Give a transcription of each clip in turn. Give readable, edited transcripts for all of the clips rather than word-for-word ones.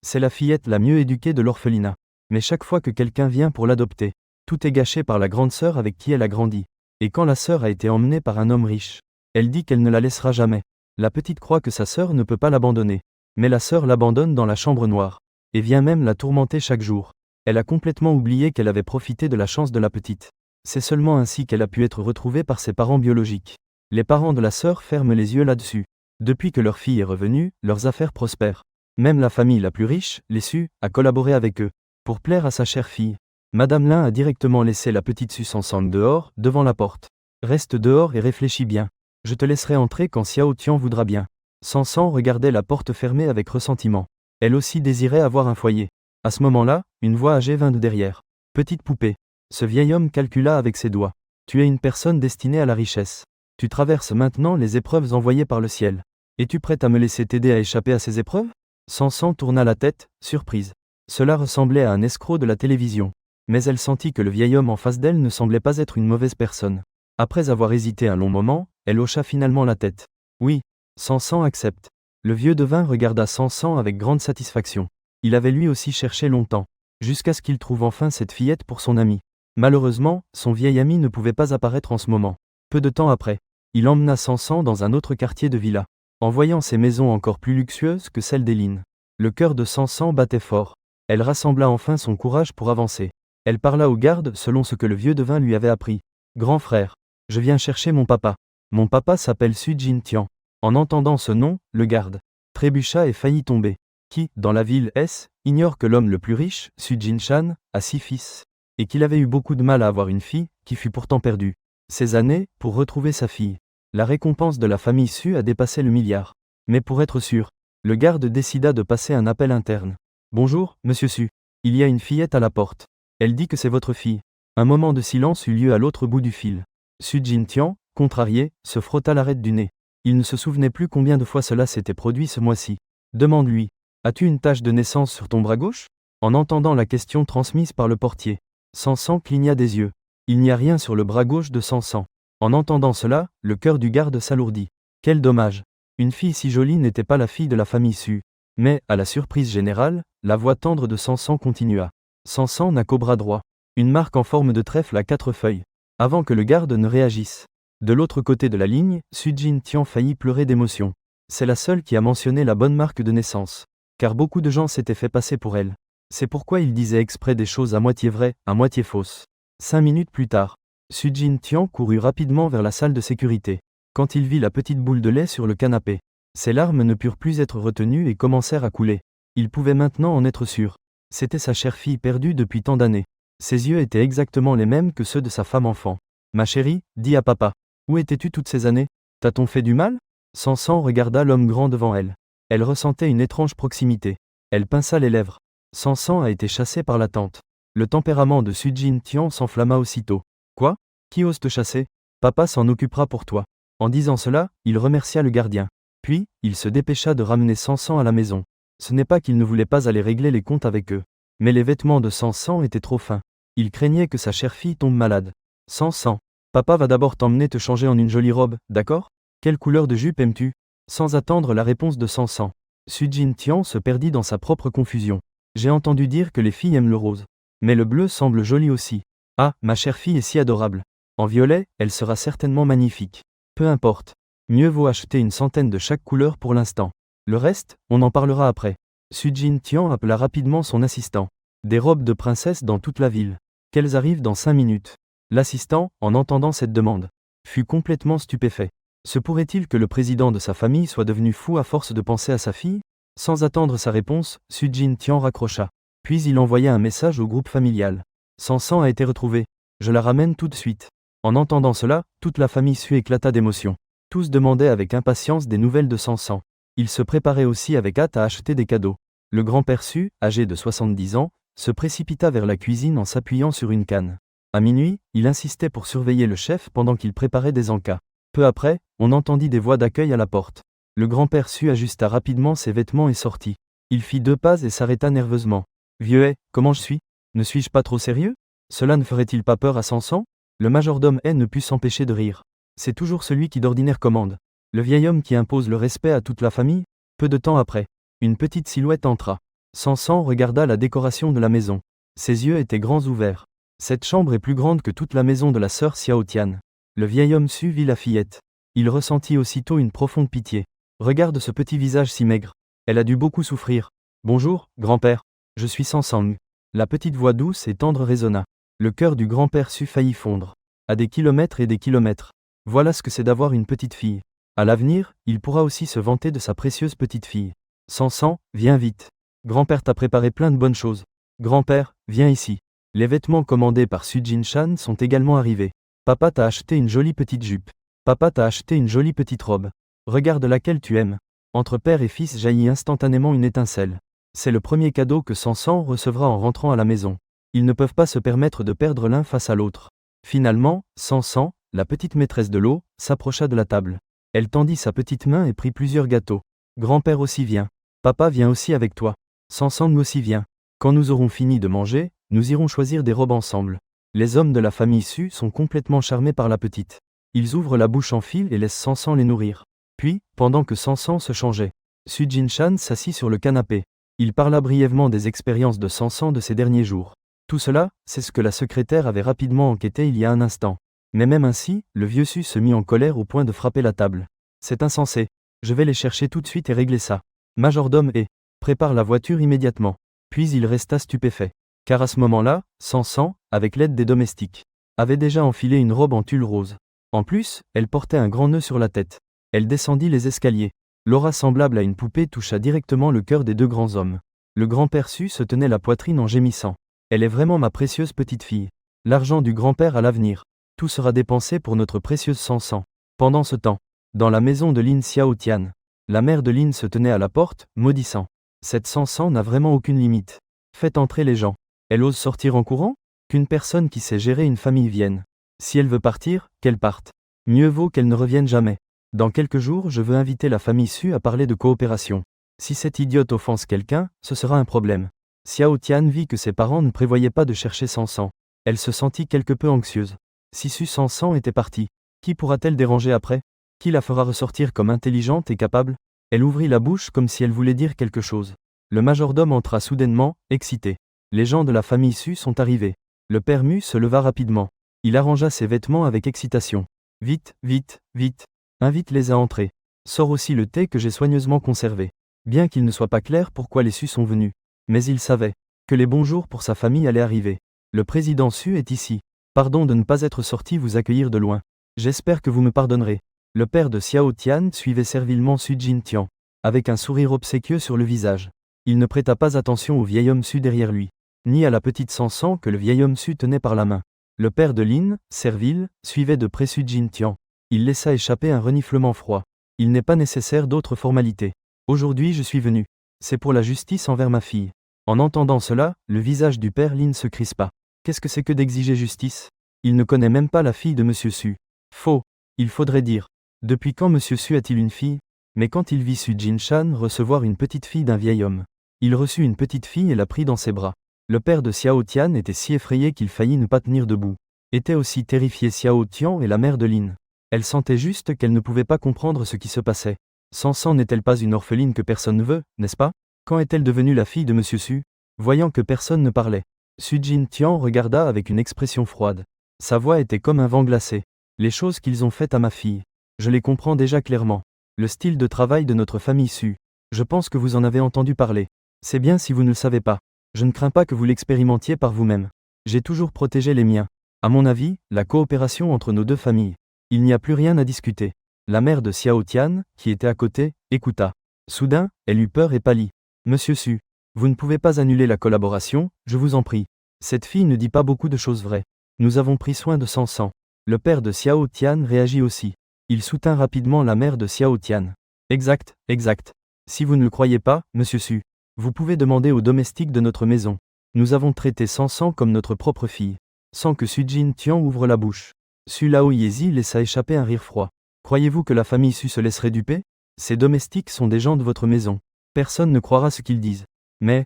C'est la fillette la mieux éduquée de l'orphelinat. Mais chaque fois que quelqu'un vient pour l'adopter, tout est gâché par la grande sœur avec qui elle a grandi. Et quand la sœur a été emmenée par un homme riche, elle dit qu'elle ne la laissera jamais. La petite croit que sa sœur ne peut pas l'abandonner. Mais la sœur l'abandonne dans la chambre noire. Et vient même la tourmenter chaque jour. Elle a complètement oublié qu'elle avait profité de la chance de la petite. C'est seulement ainsi qu'elle a pu être retrouvée par ses parents biologiques. Les parents de la sœur ferment les yeux là-dessus. Depuis que leur fille est revenue, leurs affaires prospèrent. Même la famille la plus riche, les Su, a collaboré avec eux. Pour plaire à sa chère fille, Madame Lin a directement laissé la petite Su ensemble dehors, devant la porte. Reste dehors et réfléchis bien. Je te laisserai entrer quand Xiao Tian voudra bien. Sansan regardait la porte fermée avec ressentiment. Elle aussi désirait avoir un foyer. À ce moment-là, une voix âgée vint de derrière. Petite poupée. Ce vieil homme calcula avec ses doigts. Tu es une personne destinée à la richesse. Tu traverses maintenant les épreuves envoyées par le ciel. Es-tu prête à me laisser t'aider à échapper à ces épreuves? Sansan tourna la tête, surprise. Cela ressemblait à un escroc de la télévision. Mais elle sentit que le vieil homme en face d'elle ne semblait pas être une mauvaise personne. Après avoir hésité un long moment, elle hocha finalement la tête. Oui, Sansan accepte. Le vieux devin regarda Sansan avec grande satisfaction. Il avait lui aussi cherché longtemps, jusqu'à ce qu'il trouve enfin cette fillette pour son ami. Malheureusement, son vieil ami ne pouvait pas apparaître en ce moment. Peu de temps après, il emmena Sansan dans un autre quartier de villa. En voyant ces maisons encore plus luxueuses que celles d'Éline, le cœur de Sansan battait fort. Elle rassembla enfin son courage pour avancer. Elle parla aux gardes selon ce que le vieux devin lui avait appris. Grand frère, je viens chercher mon papa. Mon papa s'appelle Su Jin-tian. En entendant ce nom, le garde trébucha et faillit tomber. Qui, dans la ville S, ignore que l'homme le plus riche, Su Jin-chan, a 6 fils, et qu'il avait eu beaucoup de mal à avoir une fille, qui fut pourtant perdue. Ces années, pour retrouver sa fille. La récompense de la famille Su a dépassé le milliard. Mais pour être sûr, le garde décida de passer un appel interne. Bonjour, monsieur Su. Il y a une fillette à la porte. Elle dit que c'est votre fille. Un moment de silence eut lieu à l'autre bout du fil. Su Jin-tian, contrarié, se frotta l'arête du nez. Il ne se souvenait plus combien de fois cela s'était produit ce mois-ci. Demande-lui. As-tu une tache de naissance sur ton bras gauche? En entendant la question transmise par le portier, Sansan cligna des yeux. Il n'y a rien sur le bras gauche de Sansan. En entendant cela, le cœur du garde s'alourdit. Quel dommage. Une fille si jolie n'était pas la fille de la famille Su. Mais, à la surprise générale, la voix tendre de Sansan continua. Sansan n'a qu'au bras droit. Une marque en forme de trèfle à 4 feuilles. Avant que le garde ne réagisse. De l'autre côté de la ligne, Su Jin-tian faillit pleurer d'émotion. C'est la seule qui a mentionné la bonne marque de naissance. Car beaucoup de gens s'étaient fait passer pour elle. C'est pourquoi il disait exprès des choses à moitié vraies, à moitié fausses. 5 minutes plus tard, Su Jin-tian courut rapidement vers la salle de sécurité. Quand il vit la petite boule de lait sur le canapé, ses larmes ne purent plus être retenues et commencèrent à couler. Il pouvait maintenant en être sûr. C'était sa chère fille perdue depuis tant d'années. Ses yeux étaient exactement les mêmes que ceux de sa femme enfant. Ma chérie, dis à papa. Où étais-tu toutes ces années? T'a-t-on fait du mal? Sansan regarda l'homme grand devant elle. Elle ressentait une étrange proximité. Elle pinça les lèvres. Sansan a été chassé par la tante. Le tempérament de Su Jin-tian s'enflamma aussitôt. Quoi? Qui ose te chasser? Papa s'en occupera pour toi. En disant cela, il remercia le gardien. Puis, il se dépêcha de ramener Sansan à la maison. Ce n'est pas qu'il ne voulait pas aller régler les comptes avec eux. Mais les vêtements de Sansan étaient trop fins. Il craignait que sa chère fille tombe malade. Sansan. Papa va d'abord t'emmener te changer en une jolie robe, d'accord? Quelle couleur de jupe aimes-tu? Sans attendre la réponse de Sansan, Su Jin-tian se perdit dans sa propre confusion. J'ai entendu dire que les filles aiment le rose. Mais le bleu semble joli aussi. Ah, ma chère fille est si adorable. En violet, elle sera certainement magnifique. Peu importe. Mieux vaut acheter une centaine de chaque couleur pour l'instant. Le reste, on en parlera après. Su Jin-tian appela rapidement son assistant. Des robes de princesse dans toute la ville. Qu'elles arrivent dans 5 minutes. L'assistant, en entendant cette demande, fut complètement stupéfait. Se pourrait-il que le président de sa famille soit devenu fou à force de penser à sa fille? Sans attendre sa réponse, Su Jin-tian raccrocha. Puis il envoya un message au groupe familial. Sansan a été retrouvé. Je la ramène tout de suite. En entendant cela, toute la famille Su éclata d'émotion. Tous demandaient avec impatience des nouvelles de Sansan. Ils se préparaient aussi avec hâte à acheter des cadeaux. Le grand-père Su, âgé de 70 ans, se précipita vers la cuisine en s'appuyant sur une canne. À minuit, il insistait pour surveiller le chef pendant qu'il préparait des encas. Peu après, on entendit des voix d'accueil à la porte. Le grand-père Su ajusta rapidement ses vêtements et sortit. Il fit 2 pas et s'arrêta nerveusement. Vieux, comment je suis? Ne suis-je pas trop sérieux? Cela ne ferait-il pas peur à Sansan? Le majordome ne put s'empêcher de rire. C'est toujours celui qui d'ordinaire commande. Le vieil homme qui impose le respect à toute la famille? Peu de temps après, une petite silhouette entra. Sansan regarda la décoration de la maison. Ses yeux étaient grands ouverts. Cette chambre est plus grande que toute la maison de la sœur Xiao Tian. Le vieil homme Su vit la fillette. Il ressentit aussitôt une profonde pitié. Regarde ce petit visage si maigre. Elle a dû beaucoup souffrir. Bonjour, grand-père. Je suis Sansang. La petite voix douce et tendre résonna. Le cœur du grand-père Su faillit fondre. À des kilomètres et des kilomètres. Voilà ce que c'est d'avoir une petite fille. À l'avenir, il pourra aussi se vanter de sa précieuse petite fille. Sansan, viens vite. Grand-père t'a préparé plein de bonnes choses. Grand-père, viens ici. Les vêtements commandés par Su Jinshan sont également arrivés. Papa t'a acheté une jolie petite jupe. Papa t'a acheté une jolie petite robe. Regarde laquelle tu aimes. Entre père et fils jaillit instantanément une étincelle. C'est le premier cadeau que Sansan recevra en rentrant à la maison. Ils ne peuvent pas se permettre de perdre l'un face à l'autre. Finalement, Sansan, la petite maîtresse de l'eau, s'approcha de la table. Elle tendit sa petite main et prit plusieurs gâteaux. Grand-père aussi vient. Papa vient aussi avec toi. Sansang aussi vient. Quand nous aurons fini de manger, nous irons choisir des robes ensemble. Les hommes de la famille Su sont complètement charmés par la petite. Ils ouvrent la bouche en file et laissent Sansan les nourrir. Puis, pendant que Sansan se changeait, Su Jinshan s'assit sur le canapé. Il parla brièvement des expériences de Sansan de ces derniers jours. Tout cela, c'est ce que la secrétaire avait rapidement enquêté il y a un instant. Mais même ainsi, le vieux Su se mit en colère au point de frapper la table. C'est insensé. Je vais les chercher tout de suite et régler ça. Majordome et prépare la voiture immédiatement. Puis il resta stupéfait. Car à ce moment-là, Sansan, avec l'aide des domestiques, avait déjà enfilé une robe en tulle rose. En plus, elle portait un grand nœud sur la tête. Elle descendit les escaliers. L'aura semblable à une poupée toucha directement le cœur des deux grands hommes. Le grand-père Su se tenait la poitrine en gémissant. Elle est vraiment ma précieuse petite fille. L'argent du grand-père à l'avenir. Tout sera dépensé pour notre précieuse Sansan. Pendant ce temps, dans la maison de Lin Xiao Tian, la mère de Lin se tenait à la porte, maudissant. Cette Sansan n'a vraiment aucune limite. Faites entrer les gens. Elle ose sortir en courant? Qu'une personne qui sait gérer une famille vienne. Si elle veut partir, qu'elle parte. Mieux vaut qu'elle ne revienne jamais. Dans quelques jours, je veux inviter la famille Su à parler de coopération. Si cette idiote offense quelqu'un, ce sera un problème. Xiao Tian vit que ses parents ne prévoyaient pas de chercher Sansan. Elle se sentit quelque peu anxieuse. Si Su Sansan était partie, qui pourra-t-elle déranger après? Qui la fera ressortir comme intelligente et capable? Elle ouvrit la bouche comme si elle voulait dire quelque chose. Le majordome entra soudainement, excité. Les gens de la famille Su sont arrivés. Le père Mu se leva rapidement. Il arrangea ses vêtements avec excitation. Vite, vite, vite. Invite-les à entrer. Sors aussi le thé que j'ai soigneusement conservé. Bien qu'il ne soit pas clair pourquoi les Su sont venus. Mais il savait que les bons jours pour sa famille allaient arriver. Le président Su est ici. Pardon de ne pas être sorti vous accueillir de loin. J'espère que vous me pardonnerez. Le père de Xiao Tian suivait servilement Su Jintian, avec un sourire obséquieux sur le visage. Il ne prêta pas attention au vieil homme Su derrière lui, ni à la petite Sansan que le vieil homme Su tenait par la main. Le père de Lin, Servile, suivait de près Su Jintian. Il laissa échapper un reniflement froid. Il n'est pas nécessaire d'autres formalités. Aujourd'hui je suis venu. C'est pour la justice envers ma fille. En entendant cela, le visage du père Lin se crispa. Qu'est-ce que c'est que d'exiger justice? Il ne connaît même pas la fille de Monsieur Su. Faux. Il faudrait dire. Depuis quand Monsieur Su a-t-il une fille? Mais quand il vit Su Jinshan recevoir une petite fille d'un vieil homme, il reçut une petite fille et la prit dans ses bras. Le père de Xiao Tian était si effrayé qu'il faillit ne pas tenir debout. Était aussi terrifié Xiao Tian et la mère de Lin. Elle sentait juste qu'elle ne pouvait pas comprendre ce qui se passait. Sansan n'est-elle pas une orpheline que personne ne veut, n'est-ce pas? Quand est-elle devenue la fille de Monsieur Su? Voyant que personne ne parlait, Su Jintian regarda avec une expression froide. Sa voix était comme un vent glacé. Les choses qu'ils ont faites à ma fille. Je les comprends déjà clairement. Le style de travail de notre famille Su. Je pense que vous en avez entendu parler. C'est bien si vous ne le savez pas. Je ne crains pas que vous l'expérimentiez par vous-même. J'ai toujours protégé les miens. À mon avis, la coopération entre nos deux familles. Il n'y a plus rien à discuter. La mère de Xiao Tian, qui était à côté, écouta. Soudain, elle eut peur et pâlit. Monsieur Su, vous ne pouvez pas annuler la collaboration, je vous en prie. Cette fille ne dit pas beaucoup de choses vraies. Nous avons pris soin de Sansan. Le père de Xiao Tian réagit aussi. Il soutint rapidement la mère de Xiao Tian. Exact, exact. Si vous ne le croyez pas, Monsieur Su, vous pouvez demander aux domestiques de notre maison. Nous avons traité Sansan comme notre propre fille. Sans que Su Jintian ouvre la bouche. Su Lao Yezi laissa échapper un rire froid. Croyez-vous que la famille Su se laisserait duper? Ces domestiques sont des gens de votre maison. Personne ne croira ce qu'ils disent. Mais,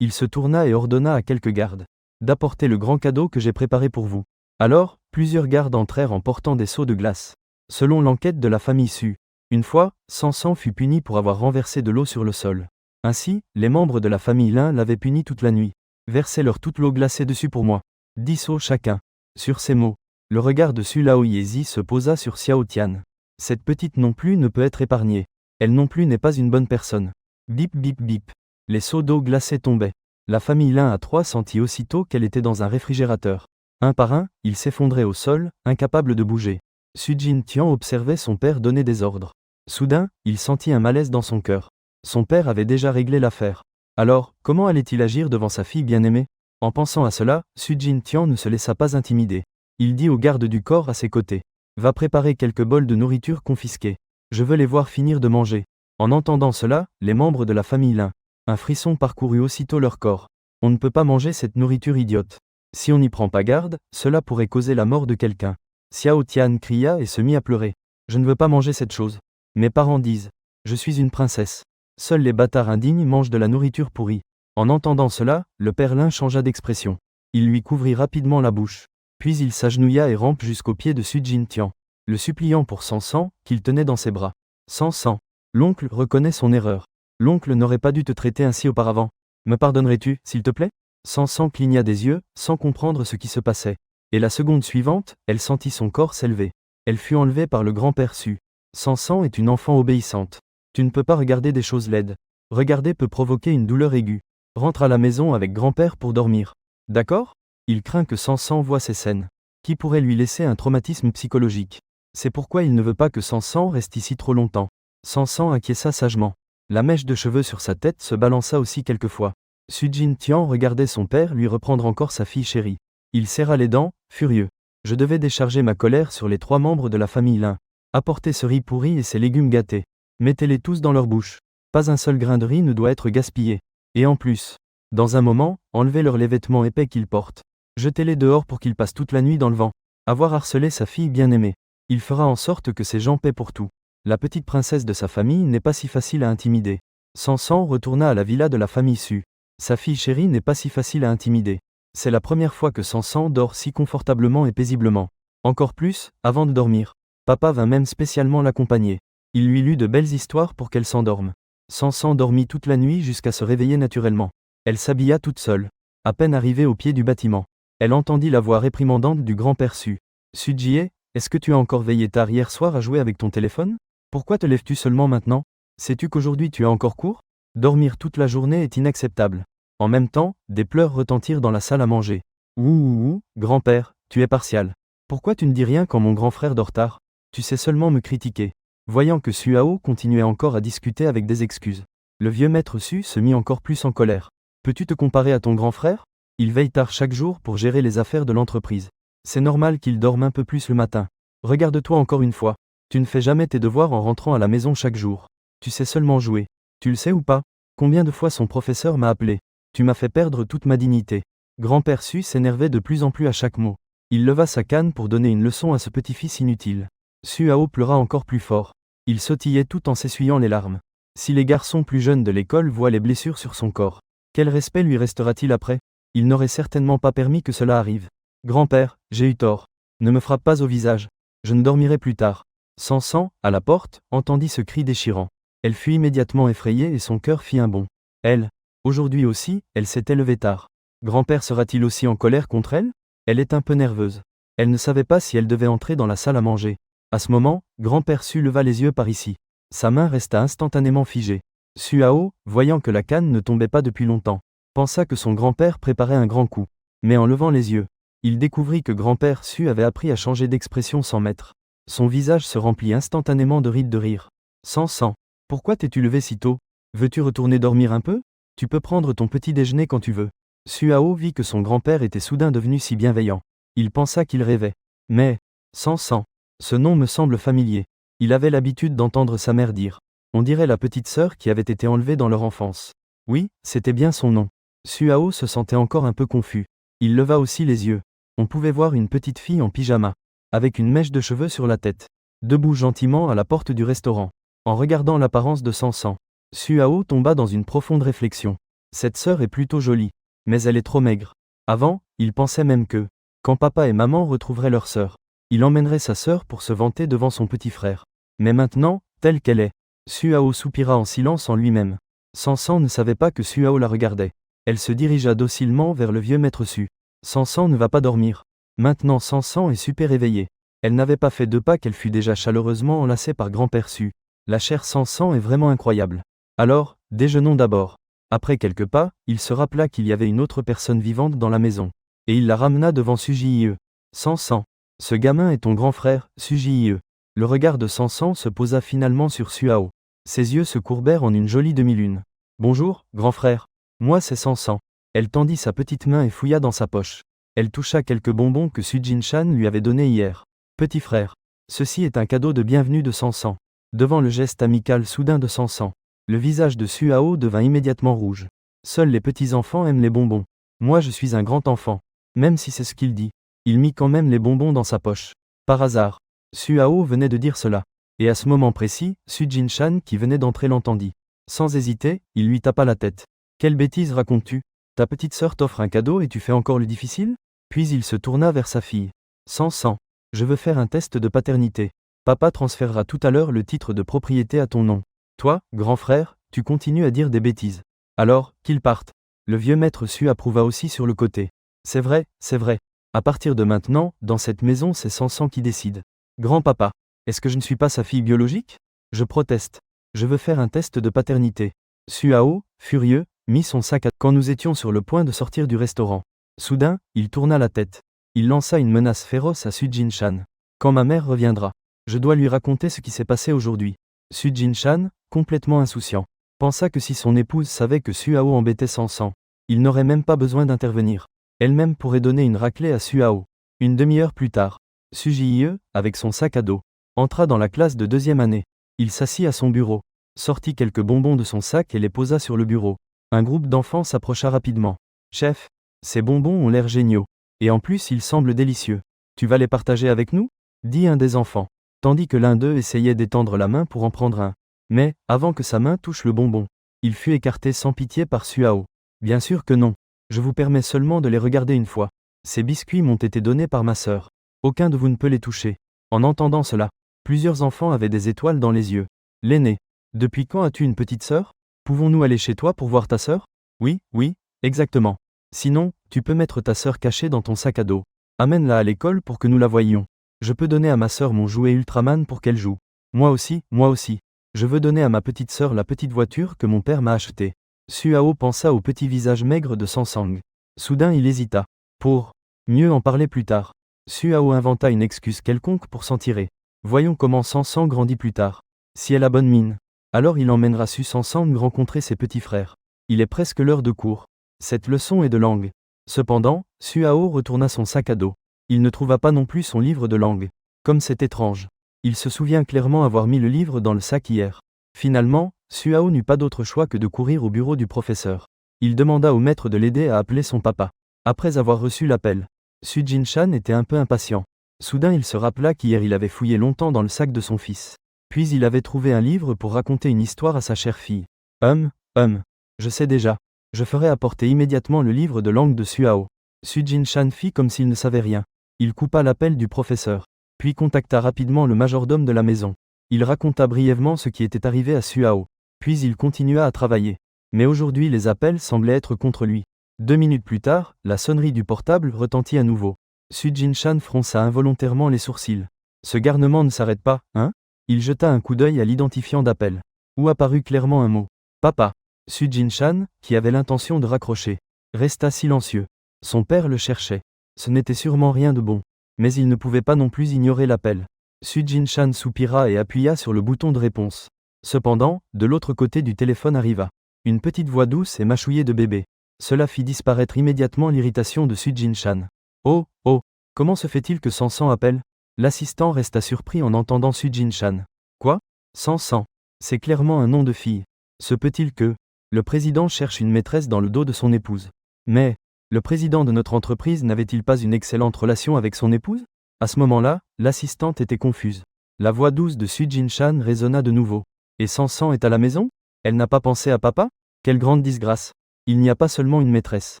il se tourna et ordonna à quelques gardes d'apporter le grand cadeau que j'ai préparé pour vous. Alors, plusieurs gardes entrèrent en portant des seaux de glace. Selon l'enquête de la famille Su, une fois, Sansan fut puni pour avoir renversé de l'eau sur le sol. Ainsi, les membres de la famille Lin l'avaient puni toute la nuit. Versaient leur toute l'eau glacée dessus pour moi. 10 seaux chacun. Sur ces mots, le regard de Su Lao Yezi se posa sur Xiao Tian. Cette petite non plus ne peut être épargnée. Elle non plus n'est pas une bonne personne. Bip bip bip. Les seaux d'eau glacée tombaient. La famille Lin à 3 sentit aussitôt qu'elle était dans un réfrigérateur. Un par un, ils s'effondraient au sol, incapables de bouger. Su Jin-tian observait son père donner des ordres. Soudain, il sentit un malaise dans son cœur. Son père avait déjà réglé l'affaire. Alors, comment allait-il agir devant sa fille bien-aimée? En pensant à cela, Su Jin-tian ne se laissa pas intimider. Il dit au garde du corps à ses côtés. Va préparer quelques bols de nourriture confisqués. Je veux les voir finir de manger. En entendant cela, les membres de la famille Lin. Un frisson parcourut aussitôt leur corps. On ne peut pas manger cette nourriture idiote. Si on n'y prend pas garde, cela pourrait causer la mort de quelqu'un. Xiao Tian cria et se mit à pleurer. Je ne veux pas manger cette chose. Mes parents disent. Je suis une princesse. Seuls les bâtards indignes mangent de la nourriture pourrie. En entendant cela, le père Lin changea d'expression. Il lui couvrit rapidement la bouche. Puis il s'agenouilla et rampe jusqu'aux pieds de Su Jin-tian, le suppliant pour 100 sang, qu'il tenait dans ses bras. 100 sang. L'oncle reconnaît son erreur. L'oncle n'aurait pas dû te traiter ainsi auparavant. Me pardonnerais-tu, s'il te plaît? 100 sang cligna des yeux, sans comprendre ce qui se passait. Et la seconde suivante, elle sentit son corps s'élever. Elle fut enlevée par le grand-père Su. 100 sang est une enfant obéissante. Tu ne peux pas regarder des choses laides. Regarder peut provoquer une douleur aiguë. Rentre à la maison avec grand-père pour dormir. D'accord? Il craint que 100 sang voie ces scènes, qui pourrait lui laisser un traumatisme psychologique. C'est pourquoi il ne veut pas que 100 sang reste ici trop longtemps. 100 sang acquiesça sagement. La mèche de cheveux sur sa tête se balança aussi quelquefois. Su Jin-tian regardait son père lui reprendre encore sa fille chérie. Il serra les dents, furieux. Je devais décharger ma colère sur les 3 membres de la famille Lin. Apportez ce riz pourri et ces légumes gâtés. Mettez-les tous dans leur bouche. Pas un seul grain de riz ne doit être gaspillé. Et en plus, dans un moment, enlevez-leur les vêtements épais qu'ils portent. Jetez-les dehors pour qu'ils passent toute la nuit dans le vent. Avoir harcelé sa fille bien-aimée. Il fera en sorte que ces gens paient pour tout. La petite princesse de sa famille n'est pas si facile à intimider. Sansan retourna à la villa de la famille Su. Sa fille chérie n'est pas si facile à intimider. C'est la première fois que Sansan dort si confortablement et paisiblement. Encore plus, avant de dormir. Papa vint même spécialement l'accompagner. Il lui lut de belles histoires pour qu'elle s'endorme. Sansan dormit toute la nuit jusqu'à se réveiller naturellement. Elle s'habilla toute seule. À peine arrivée au pied du bâtiment, elle entendit la voix réprimandante du grand-père Su. Su-jie, est-ce que tu as encore veillé tard hier soir à jouer avec ton téléphone? Pourquoi te lèves-tu seulement maintenant? Sais-tu qu'aujourd'hui tu as encore cours? Dormir toute la journée est inacceptable. En même temps, des pleurs retentirent dans la salle à manger. Ouh, grand-père, tu es partial. Pourquoi tu ne dis rien quand mon grand frère dort tard? Tu sais seulement me critiquer. Voyant que Suao continuait encore à discuter avec des excuses, le vieux maître Su se mit encore plus en colère. Peux-tu te comparer à ton grand frère? Il veille tard chaque jour pour gérer les affaires de l'entreprise. C'est normal qu'il dorme un peu plus le matin. Regarde-toi encore une fois. Tu ne fais jamais tes devoirs en rentrant à la maison chaque jour. Tu sais seulement jouer. Tu le sais ou pas? Combien de fois son professeur m'a appelé? Tu m'as fait perdre toute ma dignité. Grand-père Su s'énervait de plus en plus à chaque mot. Il leva sa canne pour donner une leçon à ce petit-fils inutile. Suao pleura encore plus fort. Il sautillait tout en s'essuyant les larmes. Si les garçons plus jeunes de l'école voient les blessures sur son corps, quel respect lui restera-t-il après? Il n'aurait certainement pas permis que cela arrive. Grand-père, j'ai eu tort. Ne me frappe pas au visage. Je ne dormirai plus tard. Sansan, à la porte, entendit ce cri déchirant. Elle fut immédiatement effrayée et son cœur fit un bond. Elle, aujourd'hui aussi, elle s'était levée tard. Grand-père sera-t-il aussi en colère contre elle? Elle est un peu nerveuse. Elle ne savait pas si elle devait entrer dans la salle à manger. À ce moment, grand-père Su leva les yeux par ici. Sa main resta instantanément figée. Suao, voyant que la canne ne tombait pas depuis longtemps, pensa que son grand-père préparait un grand coup. Mais en levant les yeux, il découvrit que grand-père Su avait appris à changer d'expression sans maître. Son visage se remplit instantanément de rides de rire. Sansan, pourquoi t'es-tu levé si tôt? Veux-tu retourner dormir un peu? Tu peux prendre ton petit déjeuner quand tu veux. Suao vit que son grand-père était soudain devenu si bienveillant. Il pensa qu'il rêvait. Mais, Sansan, ce nom me semble familier. Il avait l'habitude d'entendre sa mère dire. On dirait la petite sœur qui avait été enlevée dans leur enfance. Oui, c'était bien son nom. Suao se sentait encore un peu confus. Il leva aussi les yeux. On pouvait voir une petite fille en pyjama, avec une mèche de cheveux sur la tête, debout gentiment à la porte du restaurant. En regardant l'apparence de Sansan, Suao tomba dans une profonde réflexion. Cette sœur est plutôt jolie, mais elle est trop maigre. Avant, il pensait même que, quand papa et maman retrouveraient leur sœur, il emmènerait sa sœur pour se vanter devant son petit frère. Mais maintenant, telle qu'elle est, Suao soupira en silence en lui-même. Sansan ne savait pas que Suao la regardait. Elle se dirigea docilement vers le vieux maître Su. Sansan ne va pas dormir. Maintenant Sansan est super éveillée. Elle n'avait pas fait 2 pas qu'elle fut déjà chaleureusement enlacée par grand-père Su. La chère Sansan est vraiment incroyable. Alors, déjeunons d'abord. Après quelques pas, il se rappela qu'il y avait une autre personne vivante dans la maison. Et il la ramena devant Sujie. Sansan. Ce gamin est ton grand frère, Sujie. Le regard de Sansan se posa finalement sur Suao. Ses yeux se courbèrent en une jolie demi-lune. Bonjour, grand frère. Moi c'est Sansan. Elle tendit sa petite main et fouilla dans sa poche. Elle toucha quelques bonbons que Sujin-chan lui avait donnés hier. Petit frère. Ceci est un cadeau de bienvenue de Sansan. Devant le geste amical soudain de Sansan, le visage de Suao devint immédiatement rouge. Seuls les petits-enfants aiment les bonbons. Moi je suis un grand enfant. Même si c'est ce qu'il dit. Il mit quand même les bonbons dans sa poche. Par hasard. Suao venait de dire cela. Et à ce moment précis, Sujin-chan qui venait d'entrer l'entendit. Sans hésiter, il lui tapa la tête. Quelle bêtise racontes-tu? Ta petite sœur t'offre un cadeau et tu fais encore le difficile? Puis il se tourna vers sa fille. Sansan. Je veux faire un test de paternité. Papa transférera tout à l'heure le titre de propriété à ton nom. Toi, grand frère, tu continues à dire des bêtises. Alors, qu'ils partent. Le vieux maître Su approuva aussi sur le côté. C'est vrai, c'est vrai. À partir de maintenant, dans cette maison c'est Sansan qui décide. Grand-papa. Est-ce que je ne suis pas sa fille biologique? Je proteste. Je veux faire un test de paternité. Suao, furieux, mit son sac à quand nous étions sur le point de sortir du restaurant. Soudain, il tourna la tête. Il lança une menace féroce à Sujin-chan. Quand ma mère reviendra, je dois lui raconter ce qui s'est passé aujourd'hui. Sujin-chan, complètement insouciant, pensa que si son épouse savait que Suao embêtait Sansan, il n'aurait même pas besoin d'intervenir. Elle-même pourrait donner une raclée à Suao. Une demi-heure plus tard, Sujie, avec son sac à dos, entra dans la classe de 2e année. Il s'assit à son bureau, sortit quelques bonbons de son sac et les posa sur le bureau. Un groupe d'enfants s'approcha rapidement. Chef, ces bonbons ont l'air géniaux. Et en plus ils semblent délicieux. Tu vas les partager avec nous? Dit un des enfants, tandis que l'un d'eux essayait d'étendre la main pour en prendre un. Mais, avant que sa main touche le bonbon, il fut écarté sans pitié par Suao. Bien sûr que non. Je vous permets seulement de les regarder une fois. Ces biscuits m'ont été donnés par ma sœur. Aucun de vous ne peut les toucher. En entendant cela, plusieurs enfants avaient des étoiles dans les yeux. L'aîné. Depuis quand as-tu une petite sœur? Pouvons-nous aller chez toi pour voir ta sœur? Oui, oui, exactement. Sinon, tu peux mettre ta sœur cachée dans ton sac à dos. Amène-la à l'école pour que nous la voyions. Je peux donner à ma sœur mon jouet Ultraman pour qu'elle joue. Moi aussi, moi aussi. Je veux donner à ma petite sœur la petite voiture que mon père m'a achetée. Suao pensa au petit visage maigre de Sansang. Soudain il hésita. Pour mieux en parler plus tard. Suao inventa une excuse quelconque pour s'en tirer. Voyons comment Sansang grandit plus tard. Si elle a bonne mine, alors il emmènera Sansang rencontrer ses petits frères. Il est presque l'heure de cours. Cette leçon est de langue. Cependant, Suao retourna son sac à dos. Il ne trouva pas non plus son livre de langue. Comme c'est étrange. Il se souvient clairement avoir mis le livre dans le sac hier. Finalement, Suao n'eut pas d'autre choix que de courir au bureau du professeur. Il demanda au maître de l'aider à appeler son papa. Après avoir reçu l'appel, Sujin-chan était un peu impatient. Soudain il se rappela qu'hier il avait fouillé longtemps dans le sac de son fils. Puis il avait trouvé un livre pour raconter une histoire à sa chère fille. Je sais déjà. Je ferai apporter immédiatement le livre de langue de Suao. Sujin-chan fit comme s'il ne savait rien. Il coupa l'appel du professeur, puis contacta rapidement le majordome de la maison. Il raconta brièvement ce qui était arrivé à Suao. Puis il continua à travailler. Mais aujourd'hui les appels semblaient être contre lui. 2 minutes plus tard, la sonnerie du portable retentit à nouveau. Sujin-chan fronça involontairement les sourcils. Ce garnement ne s'arrête pas, hein? Il jeta un coup d'œil à l'identifiant d'appel. Où apparut clairement un mot. Papa. Sujin-chan, qui avait l'intention de raccrocher, resta silencieux. Son père le cherchait. Ce n'était sûrement rien de bon. Mais il ne pouvait pas non plus ignorer l'appel. Sujin-chan soupira et appuya sur le bouton de réponse. Cependant, de l'autre côté du téléphone arriva une petite voix douce et mâchouillée de bébé. Cela fit disparaître immédiatement l'irritation de Sujin-chan. Oh, oh, comment se fait-il que Sansan appelle? L'assistant resta surpris en entendant Sujin-chan. Quoi? Sansan. C'est clairement un nom de fille. Se peut-il que le président cherche une maîtresse dans le dos de son épouse? Mais le président de notre entreprise n'avait-il pas une excellente relation avec son épouse? À ce moment-là, l'assistante était confuse. La voix douce de Sujin-chan résonna de nouveau. Et Sansan est à la maison? Elle n'a pas pensé à papa? Quelle grande disgrâce. Il n'y a pas seulement une maîtresse.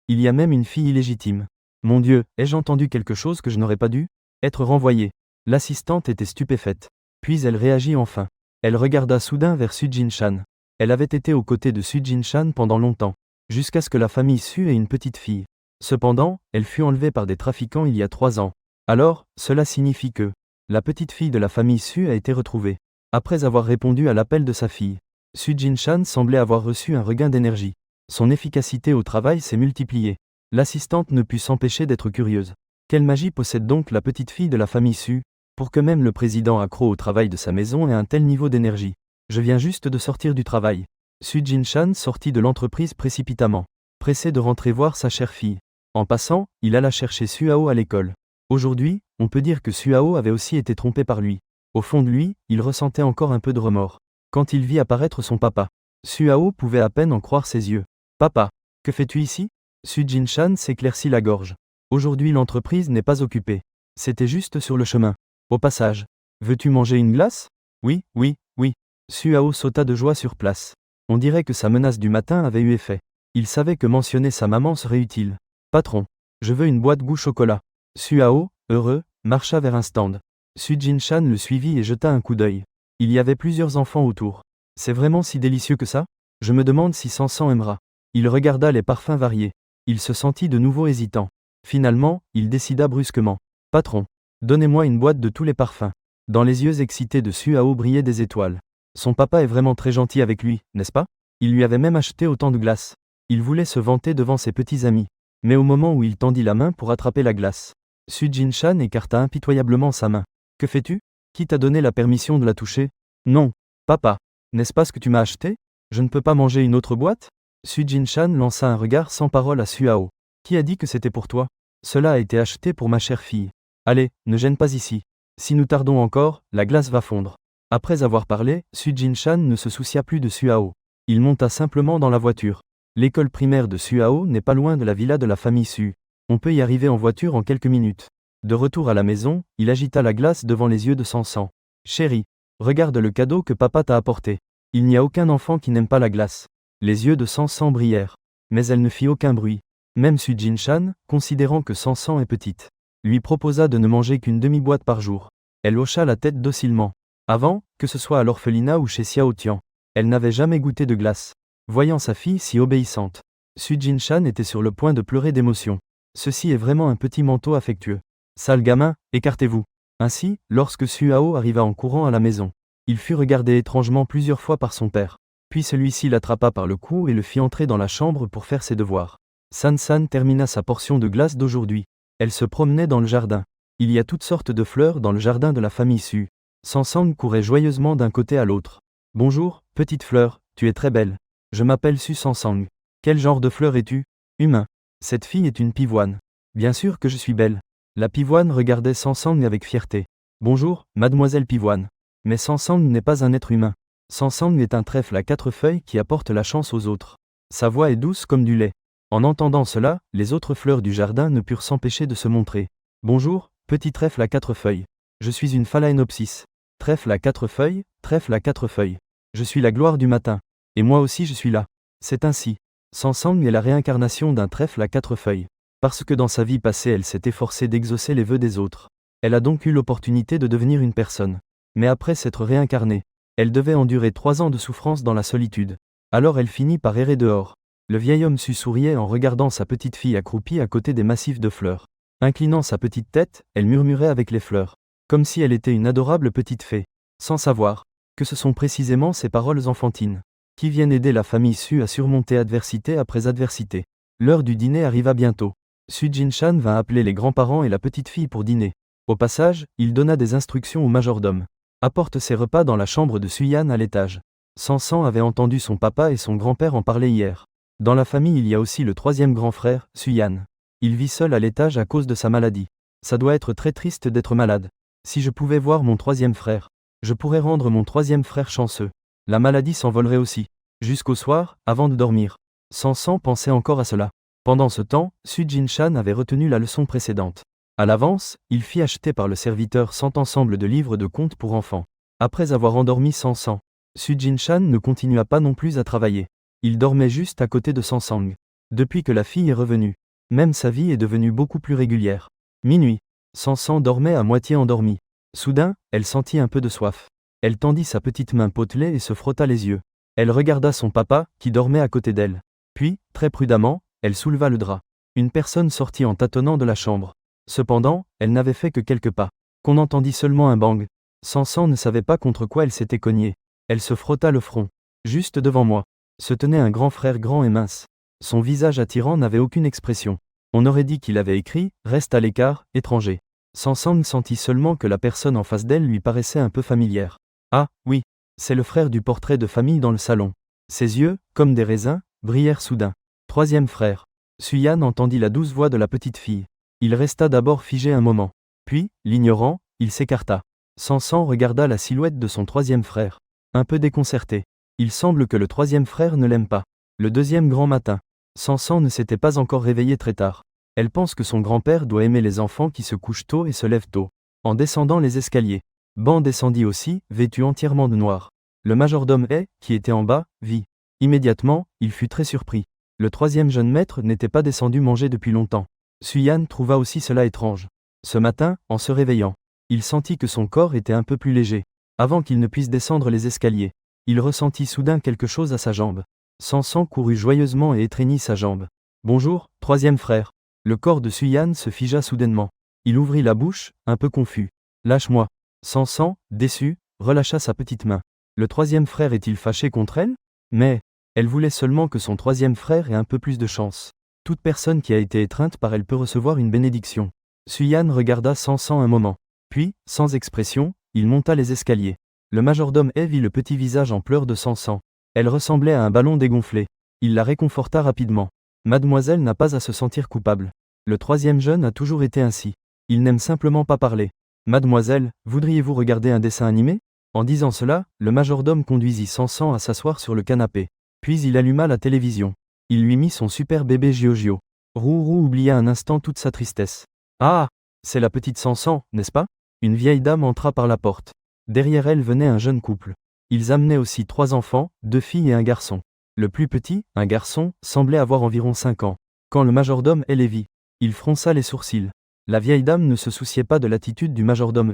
Il y a même une fille illégitime. Mon Dieu, ai-je entendu quelque chose que je n'aurais pas dû? Être renvoyée. L'assistante était stupéfaite. Puis elle réagit enfin. Elle regarda soudain vers Sujin-chan. Elle avait été aux côtés de Su Jinshan pendant longtemps, jusqu'à ce que la famille Su ait une petite fille. Cependant, elle fut enlevée par des trafiquants il y a 3 ans. Alors, cela signifie que la petite fille de la famille Su a été retrouvée. Après avoir répondu à l'appel de sa fille, Su Jinshan semblait avoir reçu un regain d'énergie. Son efficacité au travail s'est multipliée. L'assistante ne put s'empêcher d'être curieuse. Quelle magie possède donc la petite fille de la famille Su, pour que même le président accro au travail de sa maison ait un tel niveau d'énergie? Je viens juste de sortir du travail. Su Jinshan sortit de l'entreprise précipitamment, pressé de rentrer voir sa chère fille. En passant, il alla chercher Suao à l'école. Aujourd'hui, on peut dire que Suao avait aussi été trompé par lui. Au fond de lui, il ressentait encore un peu de remords. Quand il vit apparaître son papa, Suao pouvait à peine en croire ses yeux. « Papa, que fais-tu ici ?» Su Jinshan s'éclaircit la gorge. Aujourd'hui l'entreprise n'est pas occupée. C'était juste sur le chemin. Au passage, veux-tu manger une glace ? Oui, oui, oui. Suao sauta de joie sur place. On dirait que sa menace du matin avait eu effet. Il savait que mentionner sa maman serait utile. Patron, je veux une boîte goût chocolat. Suao, heureux, marcha vers un stand. Su Jinshan le suivit et jeta un coup d'œil. Il y avait plusieurs enfants autour. C'est vraiment si délicieux que ça ? Je me demande si Sansan aimera. Il regarda les parfums variés. Il se sentit de nouveau hésitant. Finalement, il décida brusquement. Patron, donnez-moi une boîte de tous les parfums. Dans les yeux excités de Suao brillaient des étoiles. Son papa est vraiment très gentil avec lui, n'est-ce pas ? Il lui avait même acheté autant de glace. Il voulait se vanter devant ses petits amis. Mais au moment où il tendit la main pour attraper la glace, Su Jinshan écarta impitoyablement sa main. Que fais-tu ? Qui t'a donné la permission de la toucher ? Non. Papa, n'est-ce pas ce que tu m'as acheté ? Je ne peux pas manger une autre boîte ? Su Jinshan lança un regard sans parole à Suao. Qui a dit que c'était pour toi ? Cela a été acheté pour ma chère fille. Allez, ne gêne pas ici. Si nous tardons encore, la glace va fondre. Après avoir parlé, Su Jinshan ne se soucia plus de Suao. Il monta simplement dans la voiture. L'école primaire de Suao n'est pas loin de la villa de la famille Su. On peut y arriver en voiture en quelques minutes. De retour à la maison, il agita la glace devant les yeux de Sansan. Chérie, regarde le cadeau que papa t'a apporté. Il n'y a aucun enfant qui n'aime pas la glace. Les yeux de Sansan brillèrent. Mais elle ne fit aucun bruit. Même Su Jinshan, considérant que Sansan est petite, lui proposa de ne manger qu'une demi-boîte par jour. Elle hocha la tête docilement. Avant, que ce soit à l'orphelinat ou chez Xiao Tian, elle n'avait jamais goûté de glace. Voyant sa fille si obéissante, Su Jinshan était sur le point de pleurer d'émotion. Ceci est vraiment un petit manteau affectueux. Sale gamin, écartez-vous. Ainsi, lorsque Suao arriva en courant à la maison, il fut regardé étrangement plusieurs fois par son père. Puis celui-ci l'attrapa par le cou et le fit entrer dans la chambre pour faire ses devoirs. San termina sa portion de glace d'aujourd'hui. Elle se promenait dans le jardin. Il y a toutes sortes de fleurs dans le jardin de la famille Su. Sansang courait joyeusement d'un côté à l'autre. Bonjour, petite fleur, tu es très belle. Je m'appelle Su Sansang. Quel genre de fleur es-tu ? Humain. Cette fille est une pivoine. Bien sûr que je suis belle. La pivoine regardait Sansang avec fierté. Bonjour, mademoiselle pivoine. Mais Sansang n'est pas un être humain. Sansang est un trèfle à 4 feuilles qui apporte la chance aux autres. Sa voix est douce comme du lait. En entendant cela, les autres fleurs du jardin ne purent s'empêcher de se montrer. Bonjour, petit trèfle à 4 feuilles. Je suis une phalaenopsis. Trèfle à 4 feuilles, trèfle à 4 feuilles. Je suis la gloire du matin. Et moi aussi je suis là. C'est ainsi. Sansang est la réincarnation d'un trèfle à 4 feuilles. Parce que dans sa vie passée elle s'est efforcée d'exaucer les vœux des autres. Elle a donc eu l'opportunité de devenir une personne. Mais après s'être réincarnée, elle devait endurer 3 ans de souffrance dans la solitude. Alors elle finit par errer dehors. Le vieil homme souriait en regardant sa petite fille accroupie à côté des massifs de fleurs. Inclinant sa petite tête, elle murmurait avec les fleurs. Comme si elle était une adorable petite fée. Sans savoir que ce sont précisément ces paroles enfantines qui viennent aider la famille Su à surmonter adversité après adversité. L'heure du dîner arriva bientôt. Su Jinshan vint appeler les grands-parents et la petite fille pour dîner. Au passage, il donna des instructions au majordome. Apporte ses repas dans la chambre de Suyan à l'étage. Sansan avait entendu son papa et son grand-père en parler hier. Dans la famille il y a aussi le 3e grand frère, Suyan. Il vit seul à l'étage à cause de sa maladie. Ça doit être très triste d'être malade. Si je pouvais voir mon 3e frère, je pourrais rendre mon 3e frère chanceux. La maladie s'envolerait aussi. Jusqu'au soir, avant de dormir. Sansan pensait encore à cela. Pendant ce temps, Su Jinshan avait retenu la leçon précédente. À l'avance, il fit acheter par le serviteur 100 ensembles de livres de contes pour enfants. Après avoir endormi Sansan, Su Jinshan ne continua pas non plus à travailler. Il dormait juste à côté de Sansang. Depuis que la fille est revenue, même sa vie est devenue beaucoup plus régulière. Minuit. Sansan dormait à moitié endormie. Soudain, elle sentit un peu de soif. Elle tendit sa petite main potelée et se frotta les yeux. Elle regarda son papa, qui dormait à côté d'elle. Puis, très prudemment, elle souleva le drap. Une personne sortit en tâtonnant de la chambre. Cependant, elle n'avait fait que quelques pas. Qu'on entendit seulement un bang. Samson ne savait pas contre quoi elle s'était cognée. Elle se frotta le front. Juste devant moi se tenait un grand frère grand et mince. Son visage attirant n'avait aucune expression. On aurait dit qu'il avait écrit « Reste à l'écart, étranger ». Samson sentit seulement que la personne en face d'elle lui paraissait un peu familière. Ah, oui, c'est le frère du portrait de famille dans le salon. Ses yeux, comme des raisins, brillèrent soudain. Troisième frère. Suyan entendit la douce voix de la petite fille. Il resta d'abord figé un moment. Puis, l'ignorant, il s'écarta. Samson regarda la silhouette de son troisième frère. Un peu déconcerté. Il semble que le troisième frère ne l'aime pas. Le deuxième grand matin. Samson ne s'était pas encore réveillé très tard. Elle pense que son grand-père doit aimer les enfants qui se couchent tôt et se lèvent tôt. En descendant les escaliers, Ban descendit aussi, vêtu entièrement de noir. Le majordome qui était en bas, vit. Immédiatement, il fut très surpris. Le troisième jeune maître n'était pas descendu manger depuis longtemps. Suyan trouva aussi cela étrange. Ce matin, en se réveillant, il sentit que son corps était un peu plus léger. Avant qu'il ne puisse descendre les escaliers, il ressentit soudain quelque chose à sa jambe. Samson courut joyeusement et étreignit sa jambe. « Bonjour, troisième frère. » Le corps de Suyan se figea soudainement. Il ouvrit la bouche, un peu confus. « Lâche-moi. » Samson, déçu, relâcha sa petite main. Le troisième frère est-il fâché contre elle? Mais, elle voulait seulement que son troisième frère ait un peu plus de chance. Toute personne qui a été étreinte par elle peut recevoir une bénédiction. Suyan regarda Samson un moment. Puis, sans expression, il monta les escaliers. Le majordome vit le petit visage en pleurs de Samson. Elle ressemblait à un ballon dégonflé. Il la réconforta rapidement. Mademoiselle n'a pas à se sentir coupable. Le troisième jeune a toujours été ainsi. Il n'aime simplement pas parler. Mademoiselle, voudriez-vous regarder un dessin animé? En disant cela, le majordome conduisit Samson à s'asseoir sur le canapé. Puis il alluma la télévision. Il lui mit son super bébé Giorgio. Rourou oublia un instant toute sa tristesse. Ah, c'est la petite Samson, n'est-ce pas? Une vieille dame entra par la porte. Derrière elle venait un jeune couple. Ils amenaient aussi 3 enfants, 2 filles et un garçon. Le plus petit, un garçon, semblait avoir environ 5 ans. Quand le majordome les vit, il fronça les sourcils. La vieille dame ne se souciait pas de l'attitude du majordome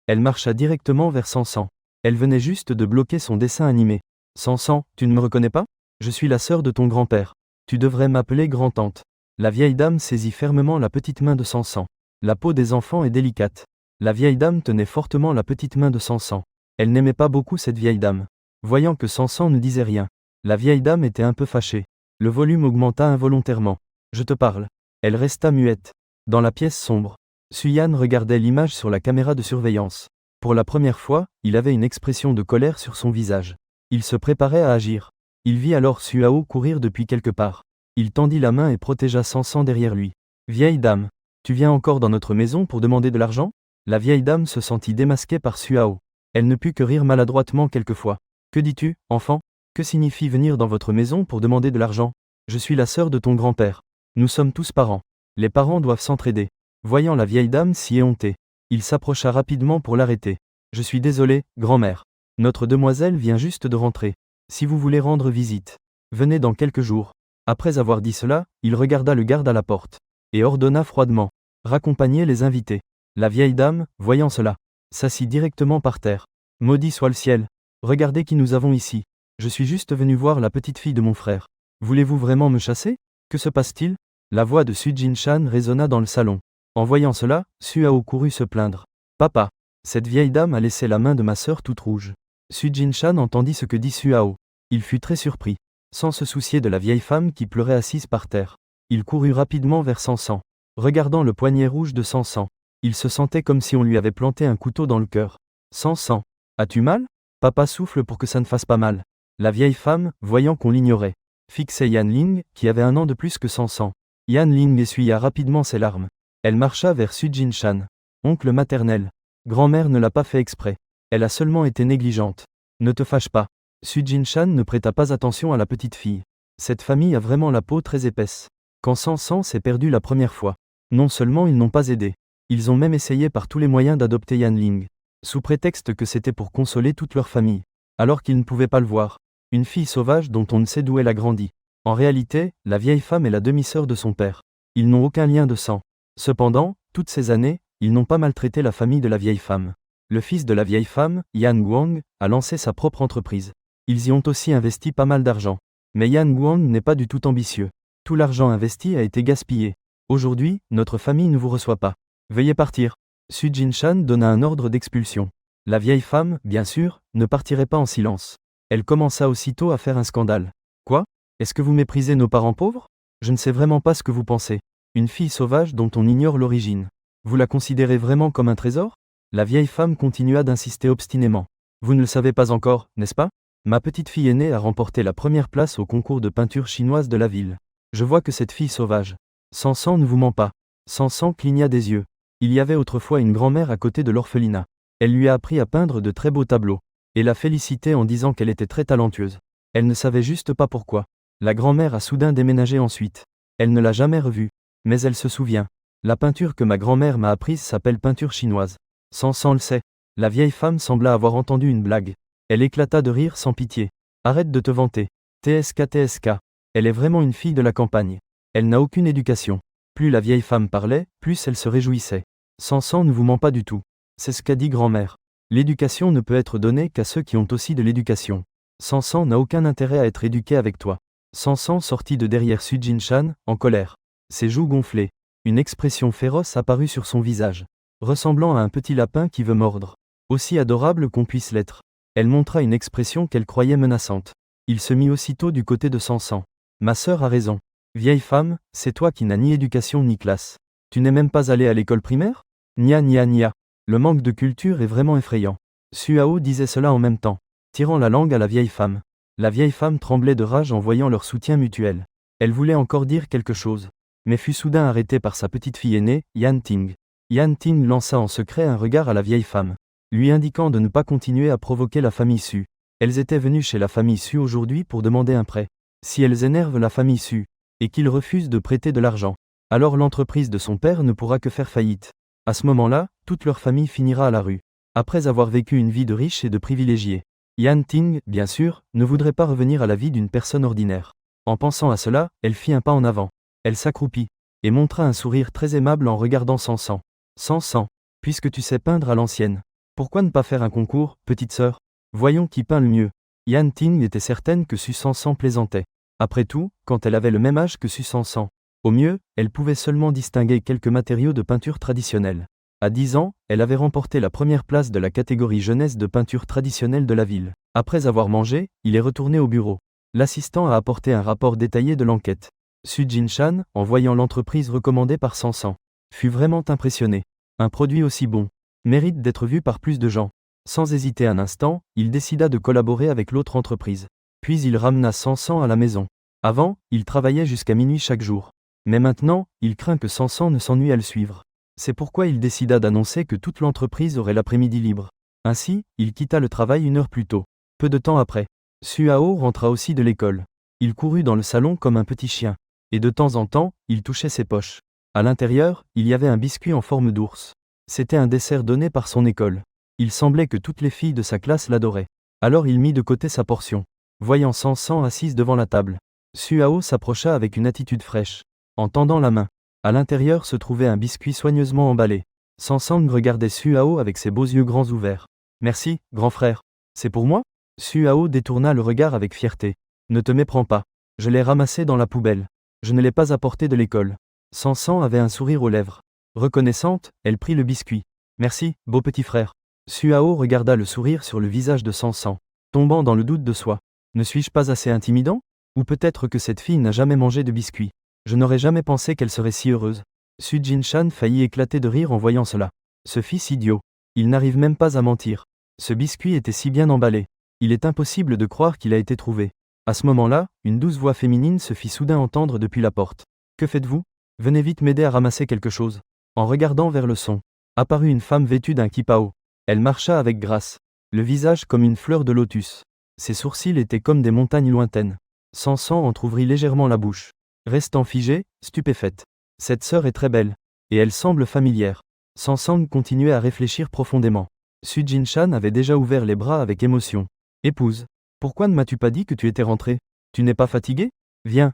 Elle marcha directement vers Samson. Elle venait juste de bloquer son dessin animé. Samson, tu ne me reconnais pas? Je suis la sœur de ton grand-père. Tu devrais m'appeler grand-tante. La vieille dame saisit fermement la petite main de Samson. La peau des enfants est délicate. La vieille dame tenait fortement la petite main de Samson. Elle n'aimait pas beaucoup cette vieille dame. Voyant que Samson ne disait rien, la vieille dame était un peu fâchée. Le volume augmenta involontairement. Je te parle. Elle resta muette. Dans la pièce sombre, Suyan regardait l'image sur la caméra de surveillance. Pour la première fois, il avait une expression de colère sur son visage. Il se préparait à agir. Il vit alors Suao courir depuis quelque part. Il tendit la main et protégea Samson derrière lui. Vieille dame, tu viens encore dans notre maison pour demander de l'argent? La vieille dame se sentit démasquée par Suao. Elle ne put que rire maladroitement quelquefois. Que dis-tu, enfant? Que signifie venir dans votre maison pour demander de l'argent? Je suis la sœur de ton grand-père. Nous sommes tous parents. Les parents doivent s'entraider. Voyant la vieille dame si éhontée, il s'approcha rapidement pour l'arrêter. Je suis désolé, grand-mère. Notre demoiselle vient juste de rentrer. Si vous voulez rendre visite, venez dans quelques jours. Après avoir dit cela, il regarda le garde à la porte et ordonna froidement. Raccompagnez les invités. La vieille dame, voyant cela, s'assit directement par terre. Maudit soit le ciel. Regardez qui nous avons ici. Je suis juste venu voir la petite fille de mon frère. Voulez-vous vraiment me chasser? Que se passe-t-il? La voix de Sujin-chan résonna dans le salon. En voyant cela, Suao courut se plaindre. Papa, cette vieille dame a laissé la main de ma sœur toute rouge. Sujin-chan entendit ce que dit Suao. Il fut très surpris. Sans se soucier de la vieille femme qui pleurait assise par terre, il courut rapidement vers Samson. Regardant le poignet rouge de Samson, il se sentait comme si on lui avait planté un couteau dans le cœur. Samson, as-tu mal? Papa souffle pour que ça ne fasse pas mal. La vieille femme, voyant qu'on l'ignorait, fixait Yan Ling, qui avait 1 an de plus que Samson. Yan Ling essuya rapidement ses larmes. Elle marcha vers Sujin-chan. Oncle maternel. Grand-mère ne l'a pas fait exprès. Elle a seulement été négligente. Ne te fâche pas. Sujin-chan ne prêta pas attention à la petite fille. Cette famille a vraiment la peau très épaisse. Quand Samson s'est perdu la première fois, non seulement ils n'ont pas aidé, ils ont même essayé par tous les moyens d'adopter Yan Ling, sous prétexte que c'était pour consoler toute leur famille, alors qu'ils ne pouvaient pas le voir. Une fille sauvage dont on ne sait d'où elle a grandi. En réalité, la vieille femme est la demi-sœur de son père. Ils n'ont aucun lien de sang. Cependant, toutes ces années, ils n'ont pas maltraité la famille de la vieille femme. Le fils de la vieille femme, Yan Guang, a lancé sa propre entreprise. Ils y ont aussi investi pas mal d'argent. Mais Yan Guang n'est pas du tout ambitieux. Tout l'argent investi a été gaspillé. Aujourd'hui, notre famille ne vous reçoit pas. Veuillez partir. Su Jinshan donna un ordre d'expulsion. La vieille femme, bien sûr, ne partirait pas en silence. Elle commença aussitôt à faire un scandale. Quoi? Est-ce que vous méprisez nos parents pauvres? Je ne sais vraiment pas ce que vous pensez. Une fille sauvage dont on ignore l'origine. Vous la considérez vraiment comme un trésor? La vieille femme continua d'insister obstinément. Vous ne le savez pas encore, n'est-ce pas? Ma petite fille aînée a remporté la première place au concours de peinture chinoise de la ville. Je vois que cette fille sauvage. Sansan ne vous ment pas. Sansan cligna des yeux. Il y avait autrefois une grand-mère à côté de l'orphelinat. Elle lui a appris à peindre de très beaux tableaux. Et la félicitait en disant qu'elle était très talentueuse. Elle ne savait juste pas pourquoi. La grand-mère a soudain déménagé ensuite. Elle ne l'a jamais revue. Mais elle se souvient. La peinture que ma grand-mère m'a apprise s'appelle peinture chinoise. Sansan le sait. La vieille femme sembla avoir entendu une blague. Elle éclata de rire sans pitié. Arrête de te vanter. TSK. Elle est vraiment une fille de la campagne. Elle n'a aucune éducation. Plus la vieille femme parlait, plus elle se réjouissait. Sansan ne vous ment pas du tout. C'est ce qu'a dit grand-mère. L'éducation ne peut être donnée qu'à ceux qui ont aussi de l'éducation. Sansan n'a aucun intérêt à être éduqué avec toi. Sansan sortit de derrière Su Jinshan, en colère. Ses joues gonflées. Une expression féroce apparut sur son visage. Ressemblant à un petit lapin qui veut mordre. Aussi adorable qu'on puisse l'être. Elle montra une expression qu'elle croyait menaçante. Il se mit aussitôt du côté de Sansan. Ma sœur a raison. Vieille femme, c'est toi qui n'as ni éducation ni classe. Tu n'es même pas allée à l'école primaire? Nia. Le manque de culture est vraiment effrayant. Suao disait cela en même temps, tirant la langue à la vieille femme. La vieille femme tremblait de rage en voyant leur soutien mutuel. Elle voulait encore dire quelque chose, mais fut soudain arrêtée par sa petite fille aînée, Yan Ting. Yan Ting lança en secret un regard à la vieille femme, lui indiquant de ne pas continuer à provoquer la famille Su. Elles étaient venues chez la famille Su aujourd'hui pour demander un prêt. Si elles énervent la famille Su, et qu'ils refusent de prêter de l'argent, alors l'entreprise de son père ne pourra que faire faillite. À ce moment-là, toute leur famille finira à la rue. Après avoir vécu une vie de riche et de privilégié. Yan Ting, bien sûr, ne voudrait pas revenir à la vie d'une personne ordinaire. En pensant à cela, elle fit un pas en avant. Elle s'accroupit, et montra un sourire très aimable en regardant Sansan. Sansan, puisque tu sais peindre à l'ancienne, pourquoi ne pas faire un concours, petite sœur? Voyons qui peint le mieux. Yan Ting était certaine que Su Sansan plaisantait. Après tout, quand elle avait le même âge que Su Sansan, au mieux, elle pouvait seulement distinguer quelques matériaux de peinture traditionnelle. À 10 ans, elle avait remporté la première place de la catégorie jeunesse de peinture traditionnelle de la ville. Après avoir mangé, il est retourné au bureau. L'assistant a apporté un rapport détaillé de l'enquête. Su Jinshan, en voyant l'entreprise recommandée par Sansan, fut vraiment impressionné. Un produit aussi bon mérite d'être vu par plus de gens. Sans hésiter un instant, il décida de collaborer avec l'autre entreprise. Puis il ramena Sansan à la maison. Avant, il travaillait jusqu'à minuit chaque jour. Mais maintenant, il craint que Sansan ne s'ennuie à le suivre. C'est pourquoi il décida d'annoncer que toute l'entreprise aurait l'après-midi libre. Ainsi, il quitta le travail 1 heure plus tôt. Peu de temps après, Suao rentra aussi de l'école. Il courut dans le salon comme un petit chien. Et de temps en temps, il touchait ses poches. À l'intérieur, il y avait un biscuit en forme d'ours. C'était un dessert donné par son école. Il semblait que toutes les filles de sa classe l'adoraient. Alors il mit de côté sa portion. Voyant Sansan assise devant la table, Suao s'approcha avec une attitude fraîche, en tendant la main. À l'intérieur se trouvait un biscuit soigneusement emballé. Sansang regardait Suao avec ses beaux yeux grands ouverts. Merci, grand frère. C'est pour moi? Suao détourna le regard avec fierté. Ne te méprends pas. Je l'ai ramassé dans la poubelle. Je ne l'ai pas apporté de l'école. Sansan avait un sourire aux lèvres. Reconnaissante, elle prit le biscuit. Merci, beau petit frère. Suao regarda le sourire sur le visage de Sansan, tombant dans le doute de soi. Ne suis-je pas assez intimidant? Ou peut-être que cette fille n'a jamais mangé de biscuit. Je n'aurais jamais pensé qu'elle serait si heureuse. Su Jinshan faillit éclater de rire en voyant cela. Ce fils idiot. Il n'arrive même pas à mentir. Ce biscuit était si bien emballé. Il est impossible de croire qu'il a été trouvé. À ce moment-là, une douce voix féminine se fit soudain entendre depuis la porte. Que faites-vous? Venez vite m'aider à ramasser quelque chose. En regardant vers le son, apparut une femme vêtue d'un kipao. Elle marcha avec grâce, le visage comme une fleur de lotus. Ses sourcils étaient comme des montagnes lointaines. Sansan entr'ouvrit légèrement la bouche, restant figée, stupéfaite. Cette sœur est très belle, et elle semble familière. Sansang continuait à réfléchir profondément. Su Jinshan avait déjà ouvert les bras avec émotion. Épouse, pourquoi ne m'as-tu pas dit que tu étais rentrée? Tu n'es pas fatiguée? Viens,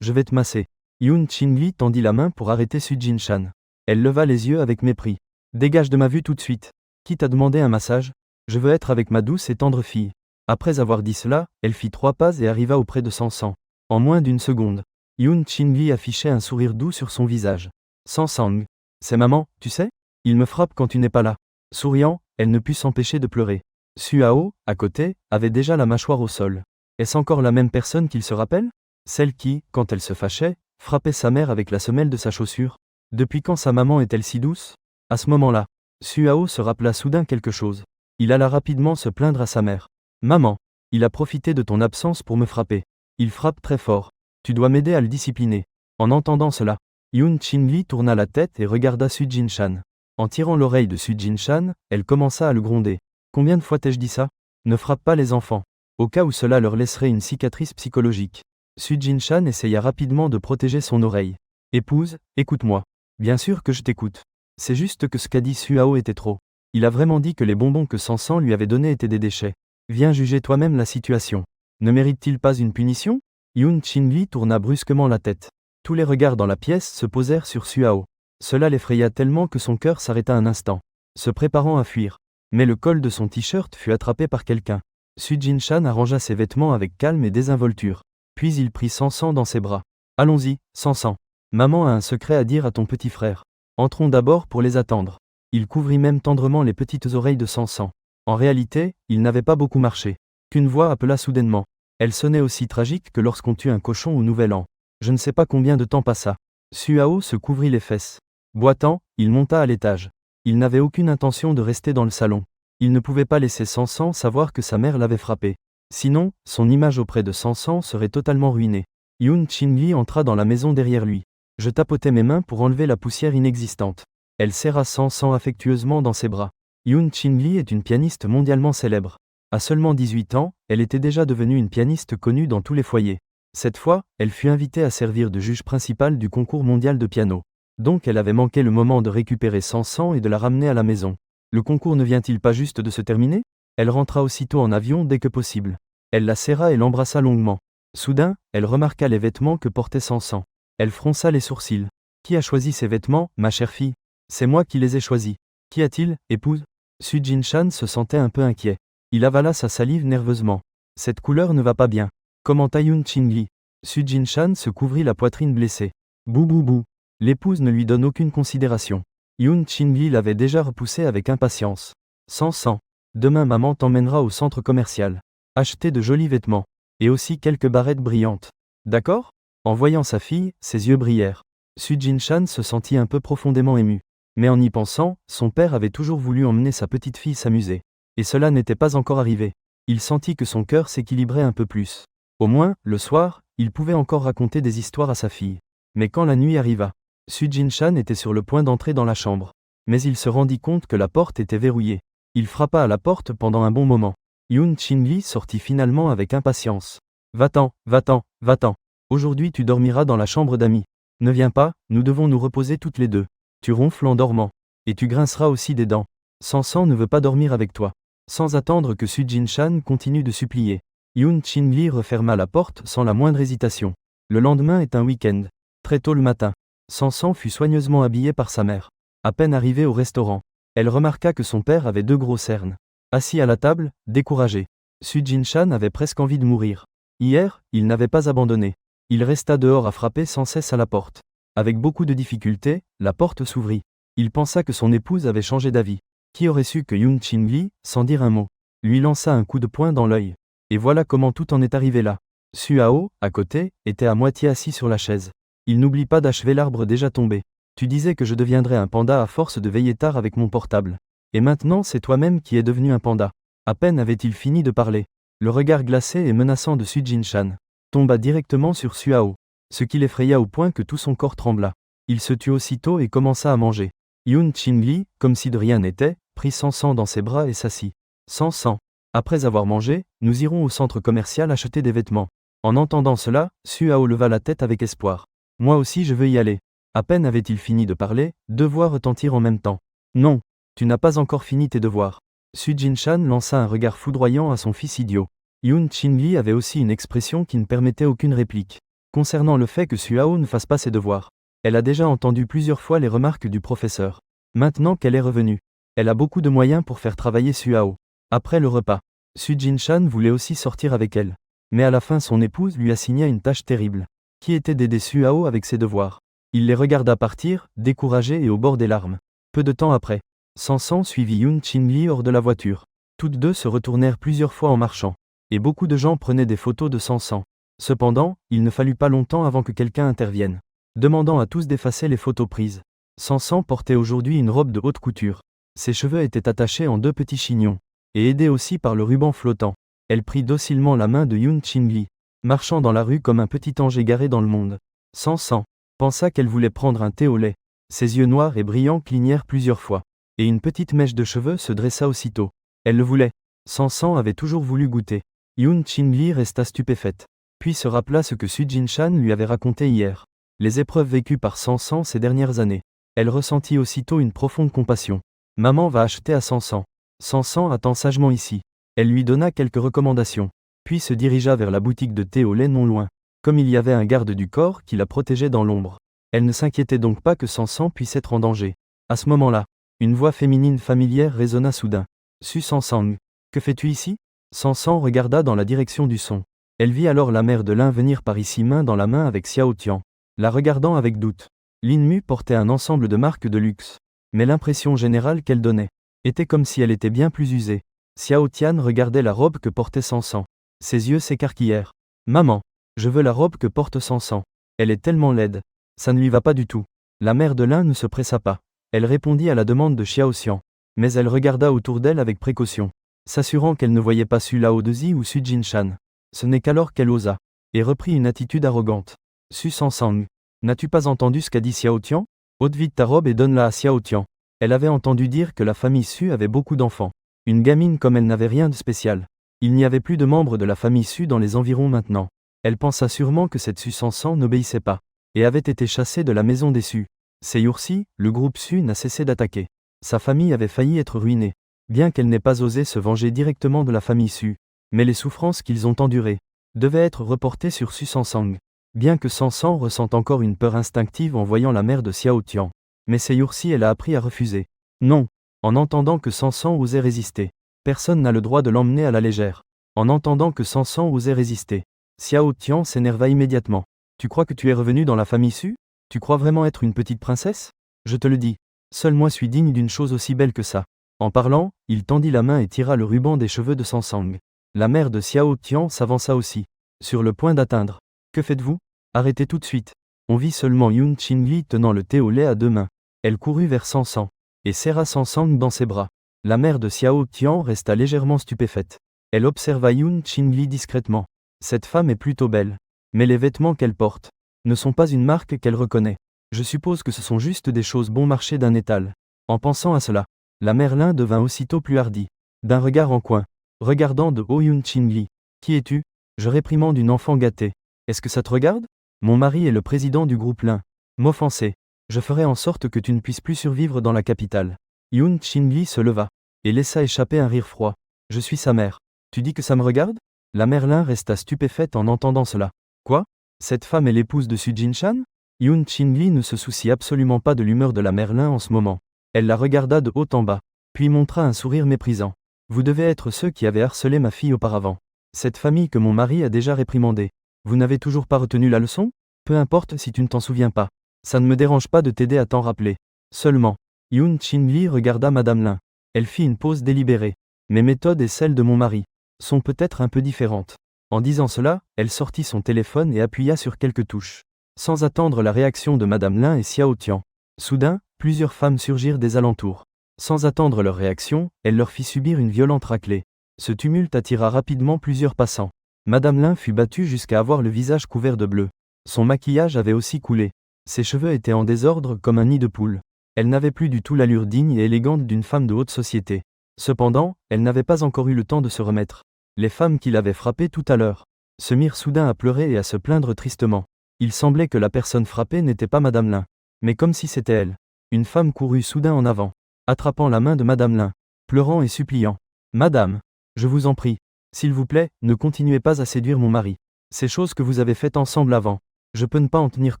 je vais te masser. Yoon Ching-li tendit la main pour arrêter Su Jinshan. Elle leva les yeux avec mépris. Dégage de ma vue tout de suite. Qui t'a demandé un massage? Je veux être avec ma douce et tendre fille. Après avoir dit cela, elle fit 3 pas et arriva auprès de Sansan. En moins d'une seconde, Yoon Chin-li affichait un sourire doux sur son visage. Sansang, c'est maman, tu sais? Il me frappe quand tu n'es pas là. Souriant, elle ne put s'empêcher de pleurer. Suao, à côté, avait déjà la mâchoire au sol. Est-ce encore la même personne qu'il se rappelle? Celle qui, quand elle se fâchait, frappait sa mère avec la semelle de sa chaussure. Depuis quand sa maman est-elle si douce? À ce moment-là, Suao se rappela soudain quelque chose. Il alla rapidement se plaindre à sa mère. Maman, il a profité de ton absence pour me frapper. Il frappe très fort. Tu dois m'aider à le discipliner. En entendant cela, Yoon Chin-li tourna la tête et regarda Sujin-chan. En tirant l'oreille de Sujin-chan, elle commença à le gronder. Combien de fois t'ai-je dit ça? Ne frappe pas les enfants. Au cas où cela leur laisserait une cicatrice psychologique. Sujin-chan essaya rapidement de protéger son oreille. Épouse, écoute-moi. Bien sûr que je t'écoute. C'est juste que ce qu'a dit Suao était trop. Il a vraiment dit que les bonbons que Sansan lui avait donnés étaient des déchets. Viens juger toi-même la situation. Ne mérite-t-il pas une punition? Yoon Chin-li tourna brusquement la tête. Tous les regards dans la pièce se posèrent sur Suao. Cela l'effraya tellement que son cœur s'arrêta un instant, se préparant à fuir. Mais le col de son t-shirt fut attrapé par quelqu'un. Sujin-chan arrangea ses vêtements avec calme et désinvolture. Puis il prit Sansan dans ses bras. Allons-y, Sansan. Maman a un secret à dire à ton petit frère. Entrons d'abord pour les attendre. Il couvrit même tendrement les petites oreilles de Sansan. En réalité, il n'avait pas beaucoup marché. Qu'une voix appela soudainement. Elle sonnait aussi tragique que lorsqu'on tue un cochon au Nouvel An. Je ne sais pas combien de temps passa. Suao se couvrit les fesses. Boitant, il monta à l'étage. Il n'avait aucune intention de rester dans le salon. Il ne pouvait pas laisser Sansan savoir que sa mère l'avait frappé. Sinon, son image auprès de Sansan serait totalement ruinée. Yoon Chin-li entra dans la maison derrière lui. Je tapotais mes mains pour enlever la poussière inexistante. Elle serra Sansan affectueusement dans ses bras. Yoon Chin-li est une pianiste mondialement célèbre. À seulement 18 ans, elle était déjà devenue une pianiste connue dans tous les foyers. Cette fois, elle fut invitée à servir de juge principal du concours mondial de piano. Donc elle avait manqué le moment de récupérer Sansan et de la ramener à la maison. Le concours ne vient-il pas juste de se terminer? Elle rentra aussitôt en avion dès que possible. Elle la serra et l'embrassa longuement. Soudain, elle remarqua les vêtements que portait Sansan. Elle fronça les sourcils. Qui a choisi ces vêtements, ma chère fille? C'est moi qui les ai choisis. Qu'y a-t-il, épouse? Sujin-chan se sentait un peu inquiet. Il avala sa salive nerveusement. Cette couleur ne va pas bien. Commenta Yoon Chin-li. Sujin-chan se couvrit la poitrine blessée. Bou bou bou. L'épouse ne lui donne aucune considération. Yoon Chin-li l'avait déjà repoussé avec impatience. Sansan. Demain maman t'emmènera au centre commercial. Acheter de jolis vêtements. Et aussi quelques barrettes brillantes. D'accord? En voyant sa fille, ses yeux brillèrent. Sujin-chan se sentit un peu profondément ému. Mais en y pensant, son père avait toujours voulu emmener sa petite fille s'amuser. Et cela n'était pas encore arrivé. Il sentit que son cœur s'équilibrait un peu plus. Au moins, le soir, il pouvait encore raconter des histoires à sa fille. Mais quand la nuit arriva, Sujin-chan était sur le point d'entrer dans la chambre. Mais il se rendit compte que la porte était verrouillée. Il frappa à la porte pendant un bon moment. Yoon Chin-li sortit finalement avec impatience. Va-t'en, va-t'en, va-t'en. Aujourd'hui tu dormiras dans la chambre d'amis. Ne viens pas, nous devons nous reposer toutes les deux. Tu ronfles en dormant. Et tu grinceras aussi des dents. Sansan ne veut pas dormir avec toi. Sans attendre que Sujin-chan continue de supplier, Yoon Chin-li referma la porte sans la moindre hésitation. Le lendemain est un week-end. Très tôt le matin, Sansan fut soigneusement habillée par sa mère. À peine arrivée au restaurant, elle remarqua que son père avait 2 gros cernes. Assis à la table, découragé, Sujin-chan avait presque envie de mourir. Hier, il n'avait pas abandonné. Il resta dehors à frapper sans cesse à la porte. Avec beaucoup de difficultés, la porte s'ouvrit. Il pensa que son épouse avait changé d'avis. Qui aurait su que Yoon Chin-li, sans dire un mot, lui lança un coup de poing dans l'œil. Et voilà comment tout en est arrivé là. Suao, à côté, était à moitié assis sur la chaise. Il n'oublie pas d'achever l'arbre déjà tombé. Tu disais que je deviendrais un panda à force de veiller tard avec mon portable. Et maintenant c'est toi-même qui es devenu un panda. À peine avait-il fini de parler. Le regard glacé et menaçant de Sujin-chan tomba directement sur Suao, ce qui l'effraya au point que tout son corps trembla. Il se tut aussitôt et commença à manger. Yoon Chin-li, comme si de rien n'était, prit Sansan dans ses bras et s'assit. Sansan. Après avoir mangé, nous irons au centre commercial acheter des vêtements. En entendant cela, Suao leva la tête avec espoir. Moi aussi je veux y aller. À peine avait-il fini de parler, 2 voix retentirent en même temps. Non, tu n'as pas encore fini tes devoirs. Sujin-chan lança un regard foudroyant à son fils idiot. Yoon Chin-li avait aussi une expression qui ne permettait aucune réplique. Concernant le fait que Suao ne fasse pas ses devoirs. Elle a déjà entendu plusieurs fois les remarques du professeur. Maintenant qu'elle est revenue, elle a beaucoup de moyens pour faire travailler Suao. Après le repas, Su Jin-chan voulait aussi sortir avec elle. Mais à la fin son épouse lui assigna une tâche terrible, qui était d'aider Su Hao avec ses devoirs. Il les regarda partir, découragé et au bord des larmes. Peu de temps après, Sansan suivit Yoon Chin-li hors de la voiture. Toutes deux se retournèrent plusieurs fois en marchant. Et beaucoup de gens prenaient des photos de Sansan. Cependant, il ne fallut pas longtemps avant que quelqu'un intervienne, demandant à tous d'effacer les photos prises. Sansan portait aujourd'hui une robe de haute couture. Ses cheveux étaient attachés en 2 petits chignons, et aidés aussi par le ruban flottant. Elle prit docilement la main de Yoon Chin-li, marchant dans la rue comme un petit ange égaré dans le monde. Sansan pensa qu'elle voulait prendre un thé au lait. Ses yeux noirs et brillants clignèrent plusieurs fois, et une petite mèche de cheveux se dressa aussitôt. Elle le voulait. Sansan avait toujours voulu goûter. Yoon Chin-li resta stupéfaite, puis se rappela ce que Su Jin-chan lui avait raconté hier. Les épreuves vécues par Sansan ces dernières années. Elle ressentit aussitôt une profonde compassion. Maman va acheter à Sansan. Sansan attend sagement ici. Elle lui donna quelques recommandations, puis se dirigea vers la boutique de thé au lait non loin. Comme il y avait un garde du corps qui la protégeait dans l'ombre, elle ne s'inquiétait donc pas que Sansan puisse être en danger. À ce moment-là, une voix féminine familière résonna soudain. Su Sansang, que fais-tu ici? Sansan regarda dans la direction du son. Elle vit alors la mère de Lin venir par ici main dans la main avec Xiao Tian. La regardant avec doute, Lin Mu portait un ensemble de marques de luxe. Mais l'impression générale qu'elle donnait était comme si elle était bien plus usée. Xiao Tian regardait la robe que portait Sansan. Ses yeux s'écarquillèrent. Maman, je veux la robe que porte Sansan. Elle est tellement laide. Ça ne lui va pas du tout. La mère de Lin ne se pressa pas. Elle répondit à la demande de Xiao Xian. Mais elle regarda autour d'elle avec précaution, s'assurant qu'elle ne voyait pas Su Laodezi ou Su Jin-chan. Ce n'est qu'alors qu'elle osa, et reprit une attitude arrogante. Su Sansang, n'as-tu pas entendu ce qu'a dit Xiao Tian? Ôte vite ta robe et donne-la à Xiao Tian. Elle avait entendu dire que la famille Su avait beaucoup d'enfants. Une gamine comme elle n'avait rien de spécial. Il n'y avait plus de membres de la famille Su dans les environs maintenant. Elle pensa sûrement que cette Su Sansan n'obéissait pas, et avait été chassée de la maison des Su. Ces jours-ci, le groupe Su n'a cessé d'attaquer. Sa famille avait failli être ruinée, bien qu'elle n'ait pas osé se venger directement de la famille Su. Mais les souffrances qu'ils ont endurées devaient être reportées sur Su Sansang. Bien que Sansan ressente encore une peur instinctive en voyant la mère de Xiao Tian. Mais ces jours-ci elle a appris à refuser. Non. En entendant que Sansan osait résister. Personne n'a le droit de l'emmener à la légère. En entendant que Sansan osait résister. Xiao Tian s'énerva immédiatement. Tu crois que tu es revenu dans la famille Su? Tu crois vraiment être une petite princesse? Je te le dis. Seul moi suis digne d'une chose aussi belle que ça. En parlant, il tendit la main et tira le ruban des cheveux de Sansang. La mère de Xiao Tian s'avança aussi, sur le point d'atteindre. Que faites-vous? Arrêtez tout de suite. On vit seulement Yoon Chin-li tenant le thé au lait à 2 mains. Elle courut vers Sansan, et serra Sansang dans ses bras. La mère de Xiao Tian resta légèrement stupéfaite. Elle observa Yoon Chin-li discrètement. Cette femme est plutôt belle. Mais les vêtements qu'elle porte ne sont pas une marque qu'elle reconnaît. Je suppose que ce sont juste des choses bon marché d'un étal. En pensant à cela, la mère Lin devint aussitôt plus hardie. D'un regard en coin, regardant de haut Yoon Chin-li. Qui es-tu? Je réprimande une enfant gâtée. Est-ce que ça te regarde? Mon mari est le président du groupe Lin. M'offenser. Je ferai en sorte que tu ne puisses plus survivre dans la capitale. Yoon Chin-li se leva, et laissa échapper un rire froid. Je suis sa mère. Tu dis que ça me regarde? La mère Lin resta stupéfaite en entendant cela. Quoi? Cette femme est l'épouse de Su Jin-chan? Yoon Chin-li ne se soucie absolument pas de l'humeur de la mère Lin en ce moment. Elle la regarda de haut en bas, puis montra un sourire méprisant. Vous devez être ceux qui avaient harcelé ma fille auparavant. Cette famille que mon mari a déjà réprimandée. Vous n'avez toujours pas retenu la leçon? Peu importe si tu ne t'en souviens pas. Ça ne me dérange pas de t'aider à t'en rappeler. Seulement. Yoon Chin-li regarda Madame Lin. Elle fit une pause délibérée. Mes méthodes et celles de mon mari sont peut-être un peu différentes. En disant cela, elle sortit son téléphone et appuya sur quelques touches. Sans attendre la réaction de Madame Lin et Xiao Tian. Soudain, plusieurs femmes surgirent des alentours. Sans attendre leur réaction, elle leur fit subir une violente raclée. Ce tumulte attira rapidement plusieurs passants. Madame Lin fut battue jusqu'à avoir le visage couvert de bleu. Son maquillage avait aussi coulé. Ses cheveux étaient en désordre comme un nid de poule. Elle n'avait plus du tout l'allure digne et élégante d'une femme de haute société. Cependant, elle n'avait pas encore eu le temps de se remettre. Les femmes qui l'avaient frappée tout à l'heure se mirent soudain à pleurer et à se plaindre tristement. Il semblait que la personne frappée n'était pas Madame Lin, mais comme si c'était elle. Une femme courut soudain en avant, attrapant la main de Madame Lin, pleurant et suppliant. Madame, je vous en prie, s'il vous plaît, ne continuez pas à séduire mon mari. Ces choses que vous avez faites ensemble avant, je peux ne pas en tenir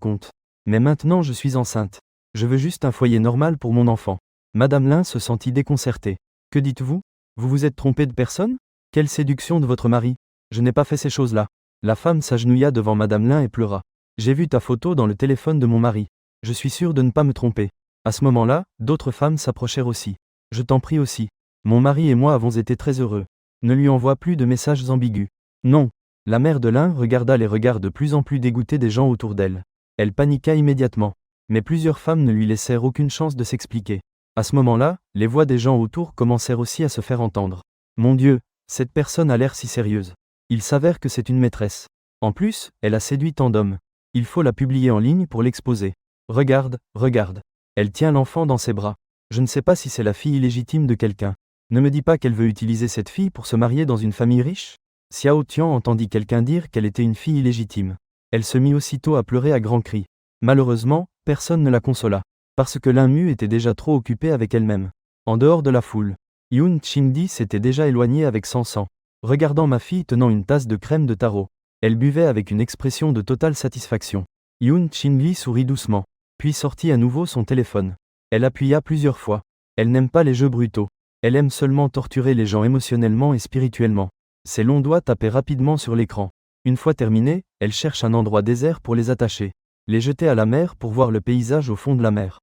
compte. Mais maintenant je suis enceinte. Je veux juste un foyer normal pour mon enfant. Madame Lin se sentit déconcertée. Que dites-vous? Vous vous êtes trompé de personne? Quelle séduction de votre mari! Je n'ai pas fait ces choses-là. La femme s'agenouilla devant Madame Lin et pleura. J'ai vu ta photo dans le téléphone de mon mari. Je suis sûre de ne pas me tromper. À ce moment-là, d'autres femmes s'approchèrent aussi. Je t'en prie aussi. Mon mari et moi avons été très heureux. Ne lui envoie plus de messages ambigus. Non. La mère de Lin regarda les regards de plus en plus dégoûtés des gens autour d'elle. Elle paniqua immédiatement. Mais plusieurs femmes ne lui laissèrent aucune chance de s'expliquer. À ce moment-là, les voix des gens autour commencèrent aussi à se faire entendre. Mon Dieu, cette personne a l'air si sérieuse. Il s'avère que c'est une maîtresse. En plus, elle a séduit tant d'hommes. Il faut la publier en ligne pour l'exposer. Regarde, regarde. Elle tient l'enfant dans ses bras. Je ne sais pas si c'est la fille illégitime de quelqu'un. Ne me dis pas qu'elle veut utiliser cette fille pour se marier dans une famille riche? Xiao Tian entendit quelqu'un dire qu'elle était une fille illégitime. Elle se mit aussitôt à pleurer à grands cris. Malheureusement, personne ne la consola. Parce que Lin Mu était déjà trop occupée avec elle-même. En dehors de la foule, Yun Qingdi s'était déjà éloigné avec Sansan. Regardant ma fille tenant une tasse de crème de taro. Elle buvait avec une expression de totale satisfaction. Yun Qingli sourit doucement, puis sortit à nouveau son téléphone. Elle appuya plusieurs fois. Elle n'aime pas les jeux brutaux. Elle aime seulement torturer les gens émotionnellement et spirituellement. Ses longs doigts tapaient rapidement sur l'écran. Une fois terminé, elle cherche un endroit désert pour les attacher. Les jeter à la mer pour voir le paysage au fond de la mer.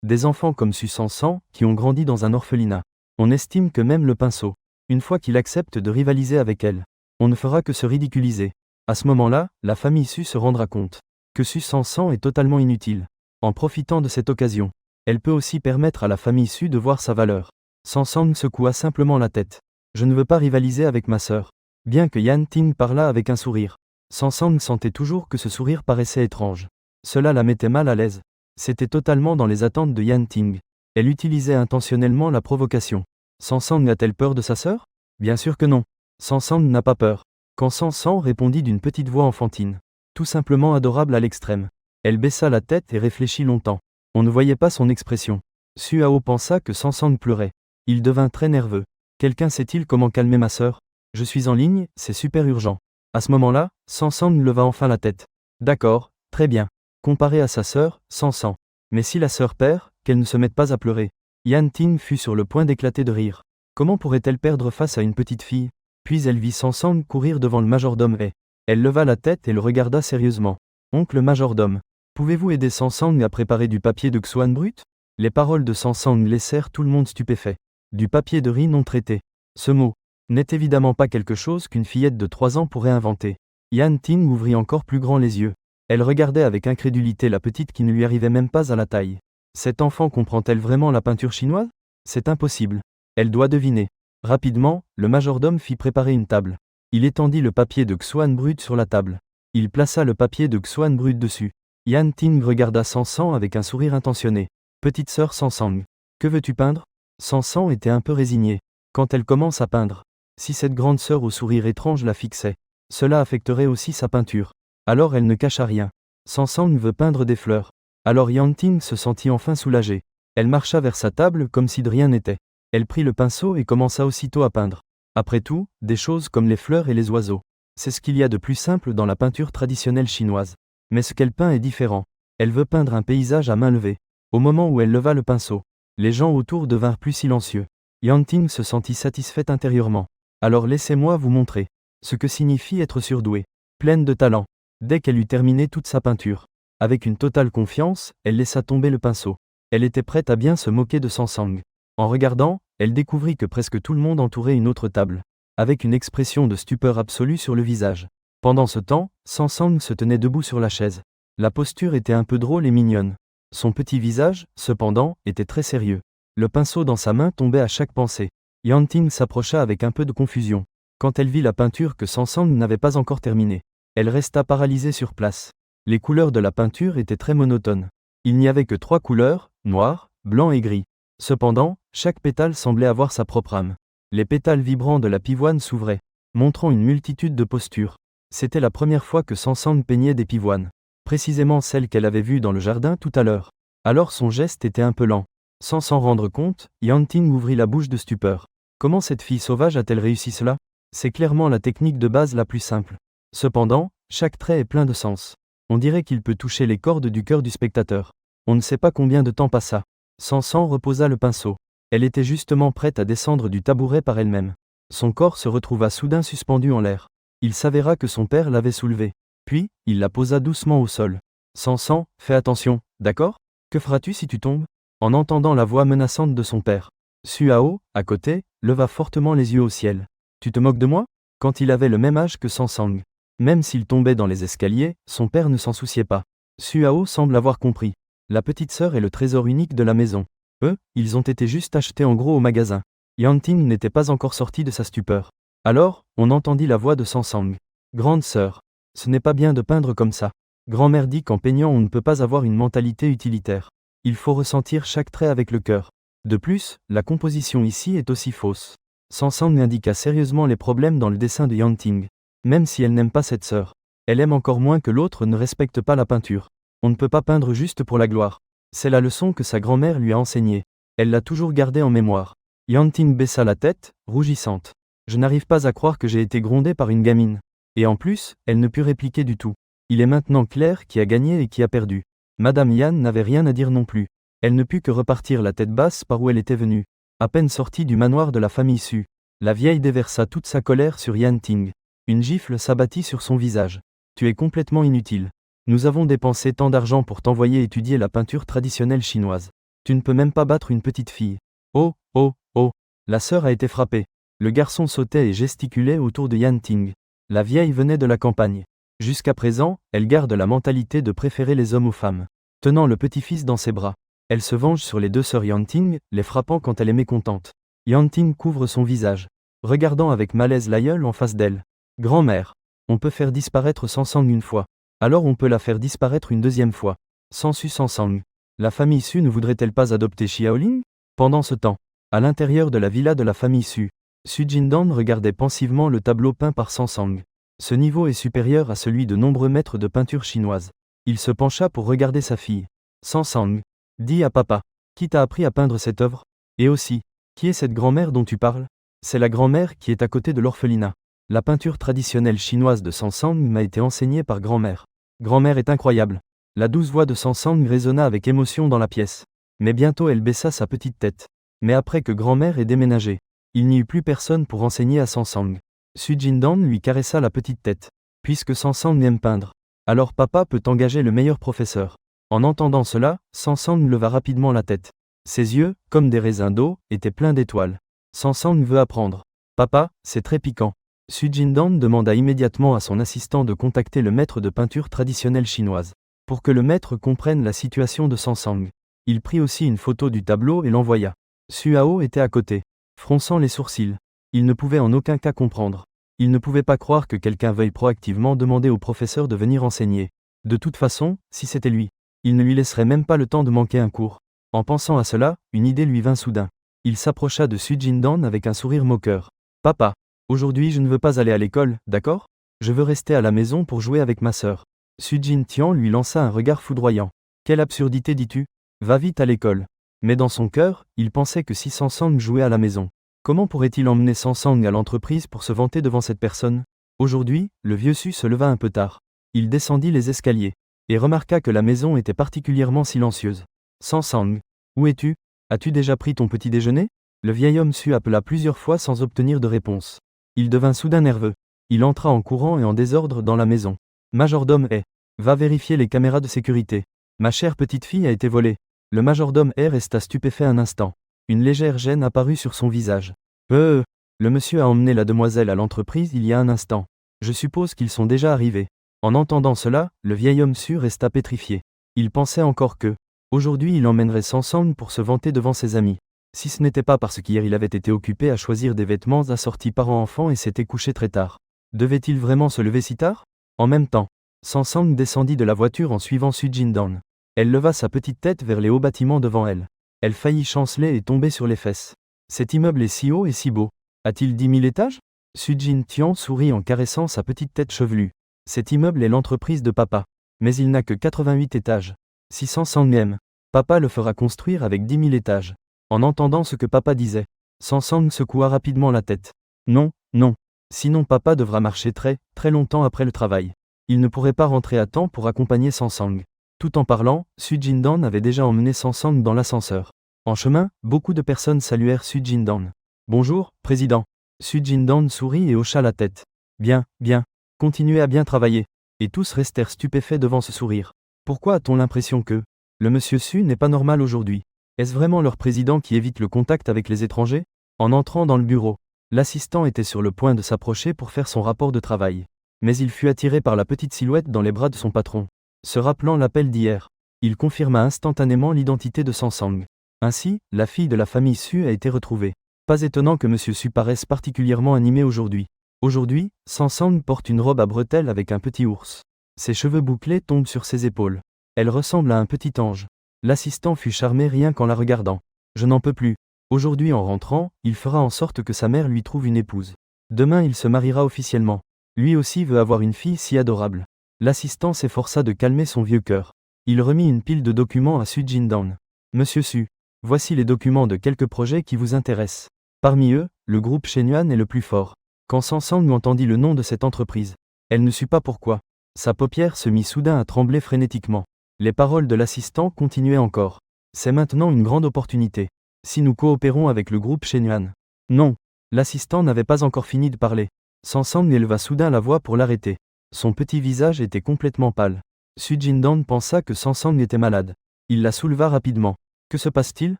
Des enfants comme Su Sansan, qui ont grandi dans un orphelinat. On estime que même le pinceau, une fois qu'il accepte de rivaliser avec elle, on ne fera que se ridiculiser. À ce moment-là, la famille Su se rendra compte que Su Sansan est totalement inutile. En profitant de cette occasion, elle peut aussi permettre à la famille Su de voir sa valeur. Sansan secoua simplement la tête. Je ne veux pas rivaliser avec ma sœur. Bien que Yan Ting parlât avec un sourire. Sansan sentait toujours que ce sourire paraissait étrange. Cela la mettait mal à l'aise. C'était totalement dans les attentes de Yan Ting. Elle utilisait intentionnellement la provocation. Sansan a-t-elle peur de sa sœur? Bien sûr que non. Sansan n'a pas peur. Quand Sansan répondit d'une petite voix enfantine. Tout simplement adorable à l'extrême. Elle baissa la tête et réfléchit longtemps. On ne voyait pas son expression. Suao pensa que Sansan pleurait. Il devint très nerveux. Quelqu'un sait-il comment calmer ma sœur? Je suis en ligne, c'est super urgent. À ce moment-là, Sansan leva enfin la tête. D'accord, très bien. Comparé à sa sœur, Sansan. Mais si la sœur perd, qu'elle ne se mette pas à pleurer. Yan Ting fut sur le point d'éclater de rire. Comment pourrait-elle perdre face à une petite fille? Puis elle vit Sansan courir devant le majordome et elle leva la tête et le regarda sérieusement. Oncle majordome, pouvez-vous aider Sansan à préparer du papier de Xuan brut? Les paroles de Sansan laissèrent tout le monde stupéfait. Du papier de riz non traité. Ce mot n'est évidemment pas quelque chose qu'une fillette de 3 ans pourrait inventer. Yan Ting ouvrit encore plus grand les yeux. Elle regardait avec incrédulité la petite qui ne lui arrivait même pas à la taille. Cette enfant comprend-elle vraiment la peinture chinoise? C'est impossible. Elle doit deviner. Rapidement, le majordome fit préparer une table. Il étendit le papier de Xuan brut sur la table. Il plaça le papier de Xuan brut dessus. Yan Ting regarda Sansan avec un sourire intentionné. Petite sœur Sansang, que veux-tu peindre? Sansan était un peu résignée. Quand elle commence à peindre, si cette grande sœur au sourire étrange la fixait, cela affecterait aussi sa peinture. Alors elle ne cacha rien. Sansang veut peindre des fleurs. Alors Yan Ting se sentit enfin soulagée. Elle marcha vers sa table comme si de rien n'était. Elle prit le pinceau et commença aussitôt à peindre. Après tout, des choses comme les fleurs et les oiseaux. C'est ce qu'il y a de plus simple dans la peinture traditionnelle chinoise. Mais ce qu'elle peint est différent. Elle veut peindre un paysage à main levée. Au moment où elle leva le pinceau, les gens autour devinrent plus silencieux. Yan Ting se sentit satisfaite intérieurement. Alors laissez-moi vous montrer ce que signifie être surdouée, pleine de talent. Dès qu'elle eut terminé toute sa peinture, avec une totale confiance, elle laissa tomber le pinceau. Elle était prête à bien se moquer de Sansang. En regardant, elle découvrit que presque tout le monde entourait une autre table, avec une expression de stupeur absolue sur le visage. Pendant ce temps, Sansang se tenait debout sur la chaise. La posture était un peu drôle et mignonne. Son petit visage, cependant, était très sérieux. Le pinceau dans sa main tombait à chaque pensée. Yan Ting s'approcha avec un peu de confusion. Quand elle vit la peinture que Sansang n'avait pas encore terminée, elle resta paralysée sur place. Les couleurs de la peinture étaient très monotones. Il n'y avait que 3 couleurs, noir, blanc et gris. Cependant, chaque pétale semblait avoir sa propre âme. Les pétales vibrants de la pivoine s'ouvraient, montrant une multitude de postures. C'était la première fois que Sansang peignait des pivoines. Précisément celle qu'elle avait vue dans le jardin tout à l'heure. Alors son geste était un peu lent. Sans s'en rendre compte, Yan Ting ouvrit la bouche de stupeur. Comment cette fille sauvage a-t-elle réussi cela? C'est clairement la technique de base la plus simple. Cependant, chaque trait est plein de sens. On dirait qu'il peut toucher les cordes du cœur du spectateur. On ne sait pas combien de temps passa. Sansan reposa le pinceau. Elle était justement prête à descendre du tabouret par elle-même. Son corps se retrouva soudain suspendu en l'air. Il s'avéra que son père l'avait soulevé. Puis, il la posa doucement au sol. Sansan, fais attention, d'accord? Que feras-tu si tu tombes? En entendant la voix menaçante de son père, Suao, à côté, leva fortement les yeux au ciel. Tu te moques de moi? Quand il avait le même âge que Sansang. Même s'il tombait dans les escaliers, son père ne s'en souciait pas. Suao semble avoir compris. La petite sœur est le trésor unique de la maison. Eux, ils ont été juste achetés en gros au magasin. Yanting n'était pas encore sorti de sa stupeur. Alors, on entendit la voix de Sansang. Grande sœur. Ce n'est pas bien de peindre comme ça. Grand-mère dit qu'en peignant on ne peut pas avoir une mentalité utilitaire. Il faut ressentir chaque trait avec le cœur. De plus, la composition ici est aussi fausse. Sansang indiqua sérieusement les problèmes dans le dessin de Yanting. Même si elle n'aime pas cette sœur, elle aime encore moins que l'autre ne respecte pas la peinture. On ne peut pas peindre juste pour la gloire. C'est la leçon que sa grand-mère lui a enseignée. Elle l'a toujours gardée en mémoire. Yanting baissa la tête, rougissante. Je n'arrive pas à croire que j'ai été grondée par une gamine. Et en plus, elle ne put répliquer du tout. Il est maintenant clair qui a gagné et qui a perdu. Madame Yan n'avait rien à dire non plus. Elle ne put que repartir la tête basse par où elle était venue. À peine sortie du manoir de la famille Su, la vieille déversa toute sa colère sur Yanting. Une gifle s'abattit sur son visage. Tu es complètement inutile. Nous avons dépensé tant d'argent pour t'envoyer étudier la peinture traditionnelle chinoise. Tu ne peux même pas battre une petite fille. Oh, oh, oh. La sœur a été frappée. Le garçon sautait et gesticulait autour de Yanting. La vieille venait de la campagne. Jusqu'à présent, elle garde la mentalité de préférer les hommes aux femmes. Tenant le petit-fils dans ses bras, elle se venge sur les deux sœurs Yanting, les frappant quand elle est mécontente. Yanting couvre son visage, regardant avec malaise l'aïeul en face d'elle. Grand-mère, on peut faire disparaître Sansang une fois. Alors on peut la faire disparaître une deuxième fois. Sansu Sansang. La famille Su ne voudrait-elle pas adopter Xiaoling? Pendant ce temps, à l'intérieur de la villa de la famille Su, Su Jindan regardait pensivement le tableau peint par Sansang. Ce niveau est supérieur à celui de nombreux maîtres de peinture chinoise. Il se pencha pour regarder sa fille. Sansang, dis à papa, qui t'a appris à peindre cette œuvre? Et aussi, qui est cette grand-mère dont tu parles? C'est la grand-mère qui est à côté de l'orphelinat. La peinture traditionnelle chinoise de Sansang m'a été enseignée par grand-mère. Grand-mère est incroyable. La douce voix de Sansang résonna avec émotion dans la pièce. Mais bientôt elle baissa sa petite tête. Mais après que grand-mère ait déménagé, il n'y eut plus personne pour enseigner à Sansang. Su Jindan lui caressa la petite tête. Puisque Sansang aime peindre, alors papa peut engager le meilleur professeur. En entendant cela, Sansang leva rapidement la tête. Ses yeux, comme des raisins d'eau, étaient pleins d'étoiles. Sansang veut apprendre. Papa, c'est très piquant. Su Jindan demanda immédiatement à son assistant de contacter le maître de peinture traditionnelle chinoise, pour que le maître comprenne la situation de Sansang. Il prit aussi une photo du tableau et l'envoya. Suao était à côté, fronçant les sourcils. Il ne pouvait en aucun cas comprendre. Il ne pouvait pas croire que quelqu'un veuille proactivement demander au professeur de venir enseigner. De toute façon, si c'était lui, il ne lui laisserait même pas le temps de manquer un cours. En pensant à cela, une idée lui vint soudain. Il s'approcha de Su Jindan avec un sourire moqueur. Papa, aujourd'hui je ne veux pas aller à l'école, d'accord? Je veux rester à la maison pour jouer avec ma sœur. Su Jintian lui lança un regard foudroyant. Quelle absurdité dis-tu? Va vite à l'école. Mais dans son cœur, il pensait que si Sansang jouait à la maison, comment pourrait-il emmener Sansang à l'entreprise pour se vanter devant cette personne? Aujourd'hui, le vieux Su se leva un peu tard. Il descendit les escaliers et remarqua que la maison était particulièrement silencieuse. Sansang, où es-tu? As-tu déjà pris ton petit déjeuner? Le vieil homme Su appela plusieurs fois sans obtenir de réponse. Il devint soudain nerveux. Il entra en courant et en désordre dans la maison. Majordome Hai, va vérifier les caméras de sécurité. Ma chère petite fille a été volée. Le majordome Hai resta stupéfait un instant. Une légère gêne apparut sur son visage. Le monsieur a emmené la demoiselle à l'entreprise il y a un instant. Je suppose qu'ils sont déjà arrivés. En entendant cela, le vieil homme Su resta pétrifié. Il pensait encore que, aujourd'hui il emmènerait Sansang pour se vanter devant ses amis. Si ce n'était pas parce qu'hier il avait été occupé à choisir des vêtements assortis parents-enfants et s'était couché très tard. Devait-il vraiment se lever si tard? En même temps, Sansang descendit de la voiture en suivant Su Jindan. Elle leva sa petite tête vers les hauts bâtiments devant elle. Elle faillit chanceler et tomber sur les fesses. Cet immeuble est si haut et si beau. A-t-il 10 000 étages? Su Jintian sourit en caressant sa petite tête chevelue. Cet immeuble est l'entreprise de papa. Mais il n'a que 88 étages. Si Sansang aime, papa le fera construire avec 10 000 étages. En entendant ce que papa disait, Sansang secoua rapidement la tête. Non, non. Sinon papa devra marcher très, très longtemps après le travail. Il ne pourrait pas rentrer à temps pour accompagner Sansang. Tout en parlant, Su Jindan avait déjà emmené Sansang dans l'ascenseur. En chemin, beaucoup de personnes saluèrent Su Jindan. Bonjour, président. Su Jindan sourit et hocha la tête. Bien, bien. Continuez à bien travailler. Et tous restèrent stupéfaits devant ce sourire. Pourquoi a-t-on l'impression que le monsieur Su n'est pas normal aujourd'hui? Est-ce vraiment leur président qui évite le contact avec les étrangers? En entrant dans le bureau, l'assistant était sur le point de s'approcher pour faire son rapport de travail. Mais il fut attiré par la petite silhouette dans les bras de son patron. Se rappelant l'appel d'hier, il confirma instantanément l'identité de Sansang. Ainsi, la fille de la famille Su a été retrouvée. Pas étonnant que monsieur Su paraisse particulièrement animé aujourd'hui. Aujourd'hui, Sansang porte une robe à bretelles avec un petit ours. Ses cheveux bouclés tombent sur ses épaules. Elle ressemble à un petit ange. L'assistant fut charmé rien qu'en la regardant. Je n'en peux plus. Aujourd'hui en rentrant, il fera en sorte que sa mère lui trouve une épouse. Demain il se mariera officiellement. Lui aussi veut avoir une fille si adorable. L'assistant s'efforça de calmer son vieux cœur. Il remit une pile de documents à Su Jindan. Monsieur Su, voici les documents de quelques projets qui vous intéressent. Parmi eux, le groupe Shenyuan est le plus fort. Quand Sansang entendit le nom de cette entreprise, elle ne sut pas pourquoi. Sa paupière se mit soudain à trembler frénétiquement. Les paroles de l'assistant continuaient encore. C'est maintenant une grande opportunité. Si nous coopérons avec le groupe Shenyuan. Non. L'assistant n'avait pas encore fini de parler. Sansang éleva soudain la voix pour l'arrêter. Son petit visage était complètement pâle. Su Jindan pensa que Sansang était malade. Il la souleva rapidement. Que se passe-t-il,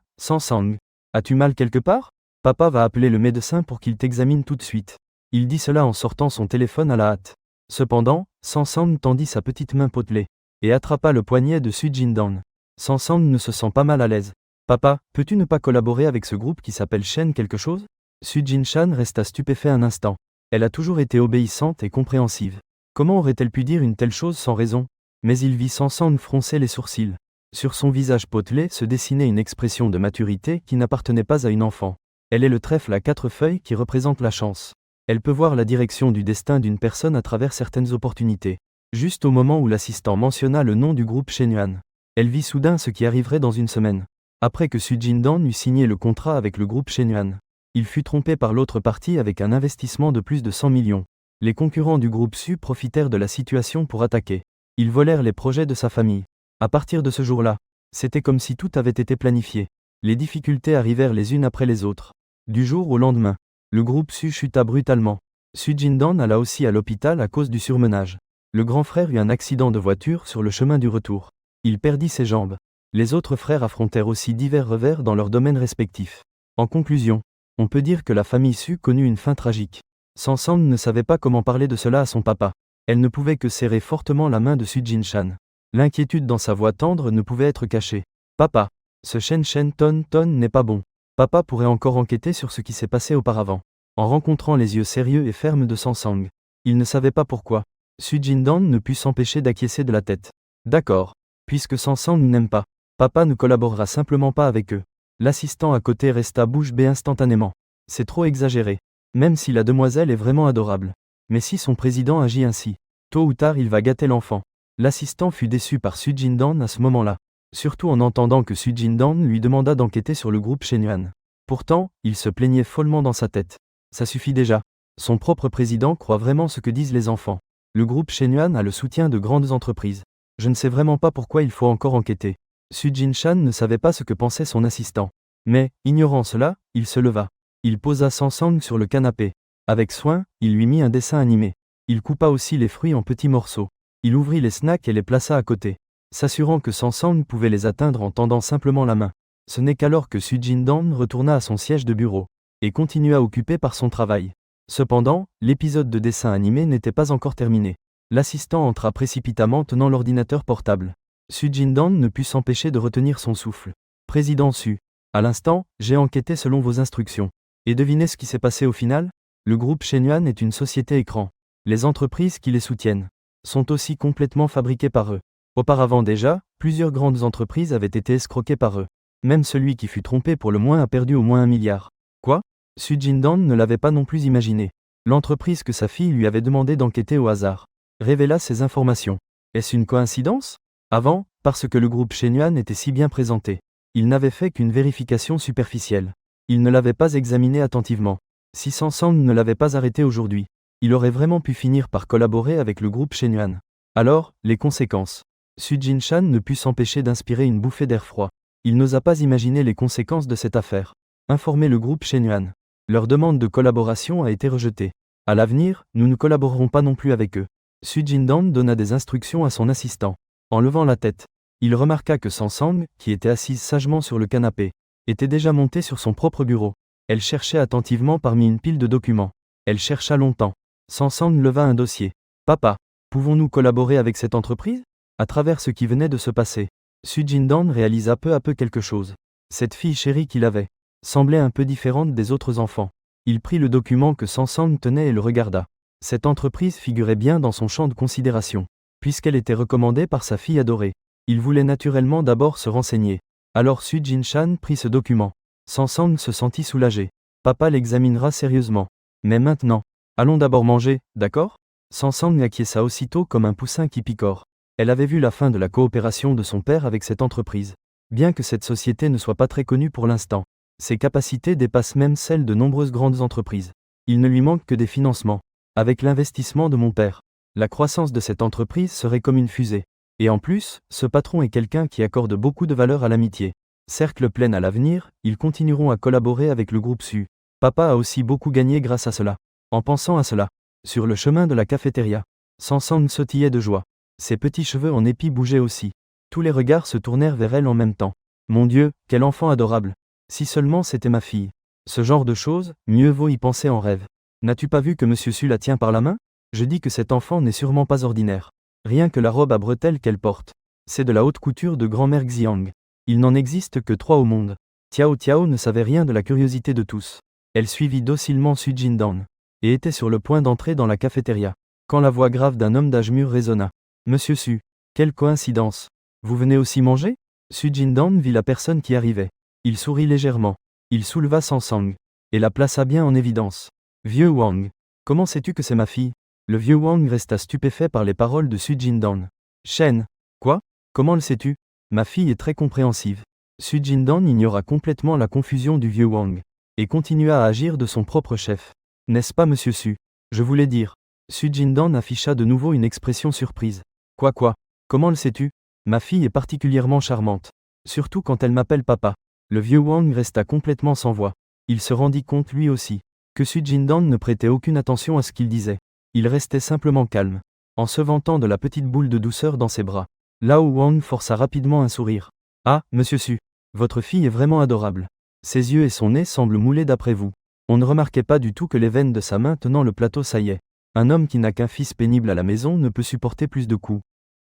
Sansang? As-tu mal quelque part? Papa va appeler le médecin pour qu'il t'examine tout de suite. Il dit cela en sortant son téléphone à la hâte. Cependant, Sansang tendit sa petite main potelée et attrapa le poignet de Su Jindan. Sansang ne se sent pas mal à l'aise. Papa, peux-tu ne pas collaborer avec ce groupe qui s'appelle Shen quelque chose? Su Jinshan resta stupéfait un instant. Elle a toujours été obéissante et compréhensive. Comment aurait-elle pu dire une telle chose sans raison? Mais il vit Sansang froncer les sourcils. Sur son visage potelé se dessinait une expression de maturité qui n'appartenait pas à une enfant. Elle est le trèfle à 4 feuilles qui représente la chance. Elle peut voir la direction du destin d'une personne à travers certaines opportunités. Juste au moment où l'assistant mentionna le nom du groupe Shenyuan, elle vit soudain ce qui arriverait dans une semaine. Après que Su Jindan eut signé le contrat avec le groupe Shenyuan, il fut trompé par l'autre partie avec un investissement de plus de 100 millions. Les concurrents du groupe Su profitèrent de la situation pour attaquer. Ils volèrent les projets de sa famille. À partir de ce jour-là, c'était comme si tout avait été planifié. Les difficultés arrivèrent les unes après les autres. Du jour au lendemain, le groupe Su chuta brutalement. Su Jindan alla aussi à l'hôpital à cause du surmenage. Le grand frère eut un accident de voiture sur le chemin du retour. Il perdit ses jambes. Les autres frères affrontèrent aussi divers revers dans leurs domaines respectifs. En conclusion, on peut dire que la famille Su connut une fin tragique. Sansang ne savait pas comment parler de cela à son papa. Elle ne pouvait que serrer fortement la main de Su Jinshan. L'inquiétude dans sa voix tendre ne pouvait être cachée. Papa, ce Shen Ton n'est pas bon. Papa pourrait encore enquêter sur ce qui s'est passé auparavant. En rencontrant les yeux sérieux et fermes de Sansang, il ne savait pas pourquoi. Su Jindan ne put s'empêcher d'acquiescer de la tête. D'accord. Puisque Sansang n'aime pas, papa ne collaborera simplement pas avec eux. L'assistant à côté resta bouche bée instantanément. C'est trop exagéré. Même si la demoiselle est vraiment adorable. Mais si son président agit ainsi, tôt ou tard il va gâter l'enfant. L'assistant fut déçu par Su Jindan à ce moment-là. Surtout en entendant que Su Jindan lui demanda d'enquêter sur le groupe Shenyuan. Pourtant, il se plaignait follement dans sa tête. Ça suffit déjà. Son propre président croit vraiment ce que disent les enfants. Le groupe Shenyuan a le soutien de grandes entreprises. Je ne sais vraiment pas pourquoi il faut encore enquêter. Su Jinshan ne savait pas ce que pensait son assistant. Mais, ignorant cela, il se leva. Il posa Sansang sur le canapé. Avec soin, il lui mit un dessin animé. Il coupa aussi les fruits en petits morceaux. Il ouvrit les snacks et les plaça à côté, s'assurant que Sansang pouvait les atteindre en tendant simplement la main. Ce n'est qu'alors que Su Jindan retourna à son siège de bureau et continua occupé par son travail. Cependant, l'épisode de dessin animé n'était pas encore terminé. L'assistant entra précipitamment tenant l'ordinateur portable. Su Jindan ne put s'empêcher de retenir son souffle. Président Su. À l'instant, j'ai enquêté selon vos instructions. Et devinez ce qui s'est passé au final? Le groupe Shenyuan est une société écran. Les entreprises qui les soutiennent sont aussi complètement fabriquées par eux. Auparavant déjà, plusieurs grandes entreprises avaient été escroquées par eux. Même celui qui fut trompé pour le moins a perdu au moins 1 milliard. Quoi? Su Jindan ne l'avait pas non plus imaginé. L'entreprise que sa fille lui avait demandé d'enquêter au hasard révéla ces informations. Est-ce une coïncidence? Avant, parce que le groupe Shenyuan était si bien présenté, il n'avait fait qu'une vérification superficielle. Il ne l'avait pas examiné attentivement. Si Sansang ne l'avait pas arrêté aujourd'hui, il aurait vraiment pu finir par collaborer avec le groupe Shenyuan. Alors, les conséquences. Su Jinshan ne put s'empêcher d'inspirer une bouffée d'air froid. Il n'osa pas imaginer les conséquences de cette affaire. Informer le groupe Shenyuan. Leur demande de collaboration a été rejetée. À l'avenir, nous ne collaborerons pas non plus avec eux. Su Jindan donna des instructions à son assistant. En levant la tête, il remarqua que Sansang, qui était assise sagement sur le canapé, était déjà montée sur son propre bureau. Elle cherchait attentivement parmi une pile de documents. Elle chercha longtemps. Sansang leva un dossier. « Papa, pouvons-nous collaborer avec cette entreprise ?» À travers ce qui venait de se passer, Su Jindan réalisa peu à peu quelque chose. Cette fille chérie qu'il avait semblait un peu différente des autres enfants. Il prit le document que Sansang tenait et le regarda. Cette entreprise figurait bien dans son champ de considération, puisqu'elle était recommandée par sa fille adorée. Il voulait naturellement d'abord se renseigner. Alors Su Jinshan prit ce document. Sansang se sentit soulagé. Papa l'examinera sérieusement. Mais maintenant, allons d'abord manger, d'accord ? Sansang acquiesça aussitôt comme un poussin qui picore. Elle avait vu la fin de la coopération de son père avec cette entreprise. Bien que cette société ne soit pas très connue pour l'instant, ses capacités dépassent même celles de nombreuses grandes entreprises. Il ne lui manque que des financements. Avec l'investissement de mon père, la croissance de cette entreprise serait comme une fusée. Et en plus, ce patron est quelqu'un qui accorde beaucoup de valeur à l'amitié. Cercle plein à l'avenir, ils continueront à collaborer avec le groupe Su. Papa a aussi beaucoup gagné grâce à cela. En pensant à cela, sur le chemin de la cafétéria, Sansang sautillait de joie. Ses petits cheveux en épi bougeaient aussi. Tous les regards se tournèrent vers elle en même temps. Mon Dieu, quel enfant adorable! Si seulement c'était ma fille. Ce genre de choses, mieux vaut y penser en rêve. N'as-tu pas vu que Monsieur Su la tient par la main ? Je dis que cet enfant n'est sûrement pas ordinaire. Rien que la robe à bretelles qu'elle porte. C'est de la haute couture de grand-mère Xiang. Il n'en existe que 3 au monde. Tiao Tiao ne savait rien de la curiosité de tous. Elle suivit docilement Su Jindan et était sur le point d'entrer dans la cafétéria, quand la voix grave d'un homme d'âge mûr résonna. Monsieur Su, quelle coïncidence. Vous venez aussi manger ? Su Jindan vit la personne qui arrivait. Il sourit légèrement. Il souleva Sansang et la plaça bien en évidence. Vieux Wang, comment sais-tu que c'est ma fille ? Le vieux Wang resta stupéfait par les paroles de Su Jindan. Shen, quoi ? Comment le sais-tu ? Ma fille est très compréhensive. Su Jindan ignora complètement la confusion du vieux Wang et continua à agir de son propre chef. N'est-ce pas Monsieur Su ? Je voulais dire. Su Jindan afficha de nouveau une expression surprise. Quoi ? Comment le sais-tu ? Ma fille est particulièrement charmante. Surtout quand elle m'appelle papa. Le vieux Wang resta complètement sans voix. Il se rendit compte lui aussi que Su Jindan ne prêtait aucune attention à ce qu'il disait. Il restait simplement calme, en se vantant de la petite boule de douceur dans ses bras. Lao Wang força rapidement un sourire. Ah, Monsieur Su, votre fille est vraiment adorable. Ses yeux et son nez semblent moulés d'après vous. On ne remarquait pas du tout que les veines de sa main tenant le plateau saillaient. Un homme qui n'a qu'un fils pénible à la maison ne peut supporter plus de coups.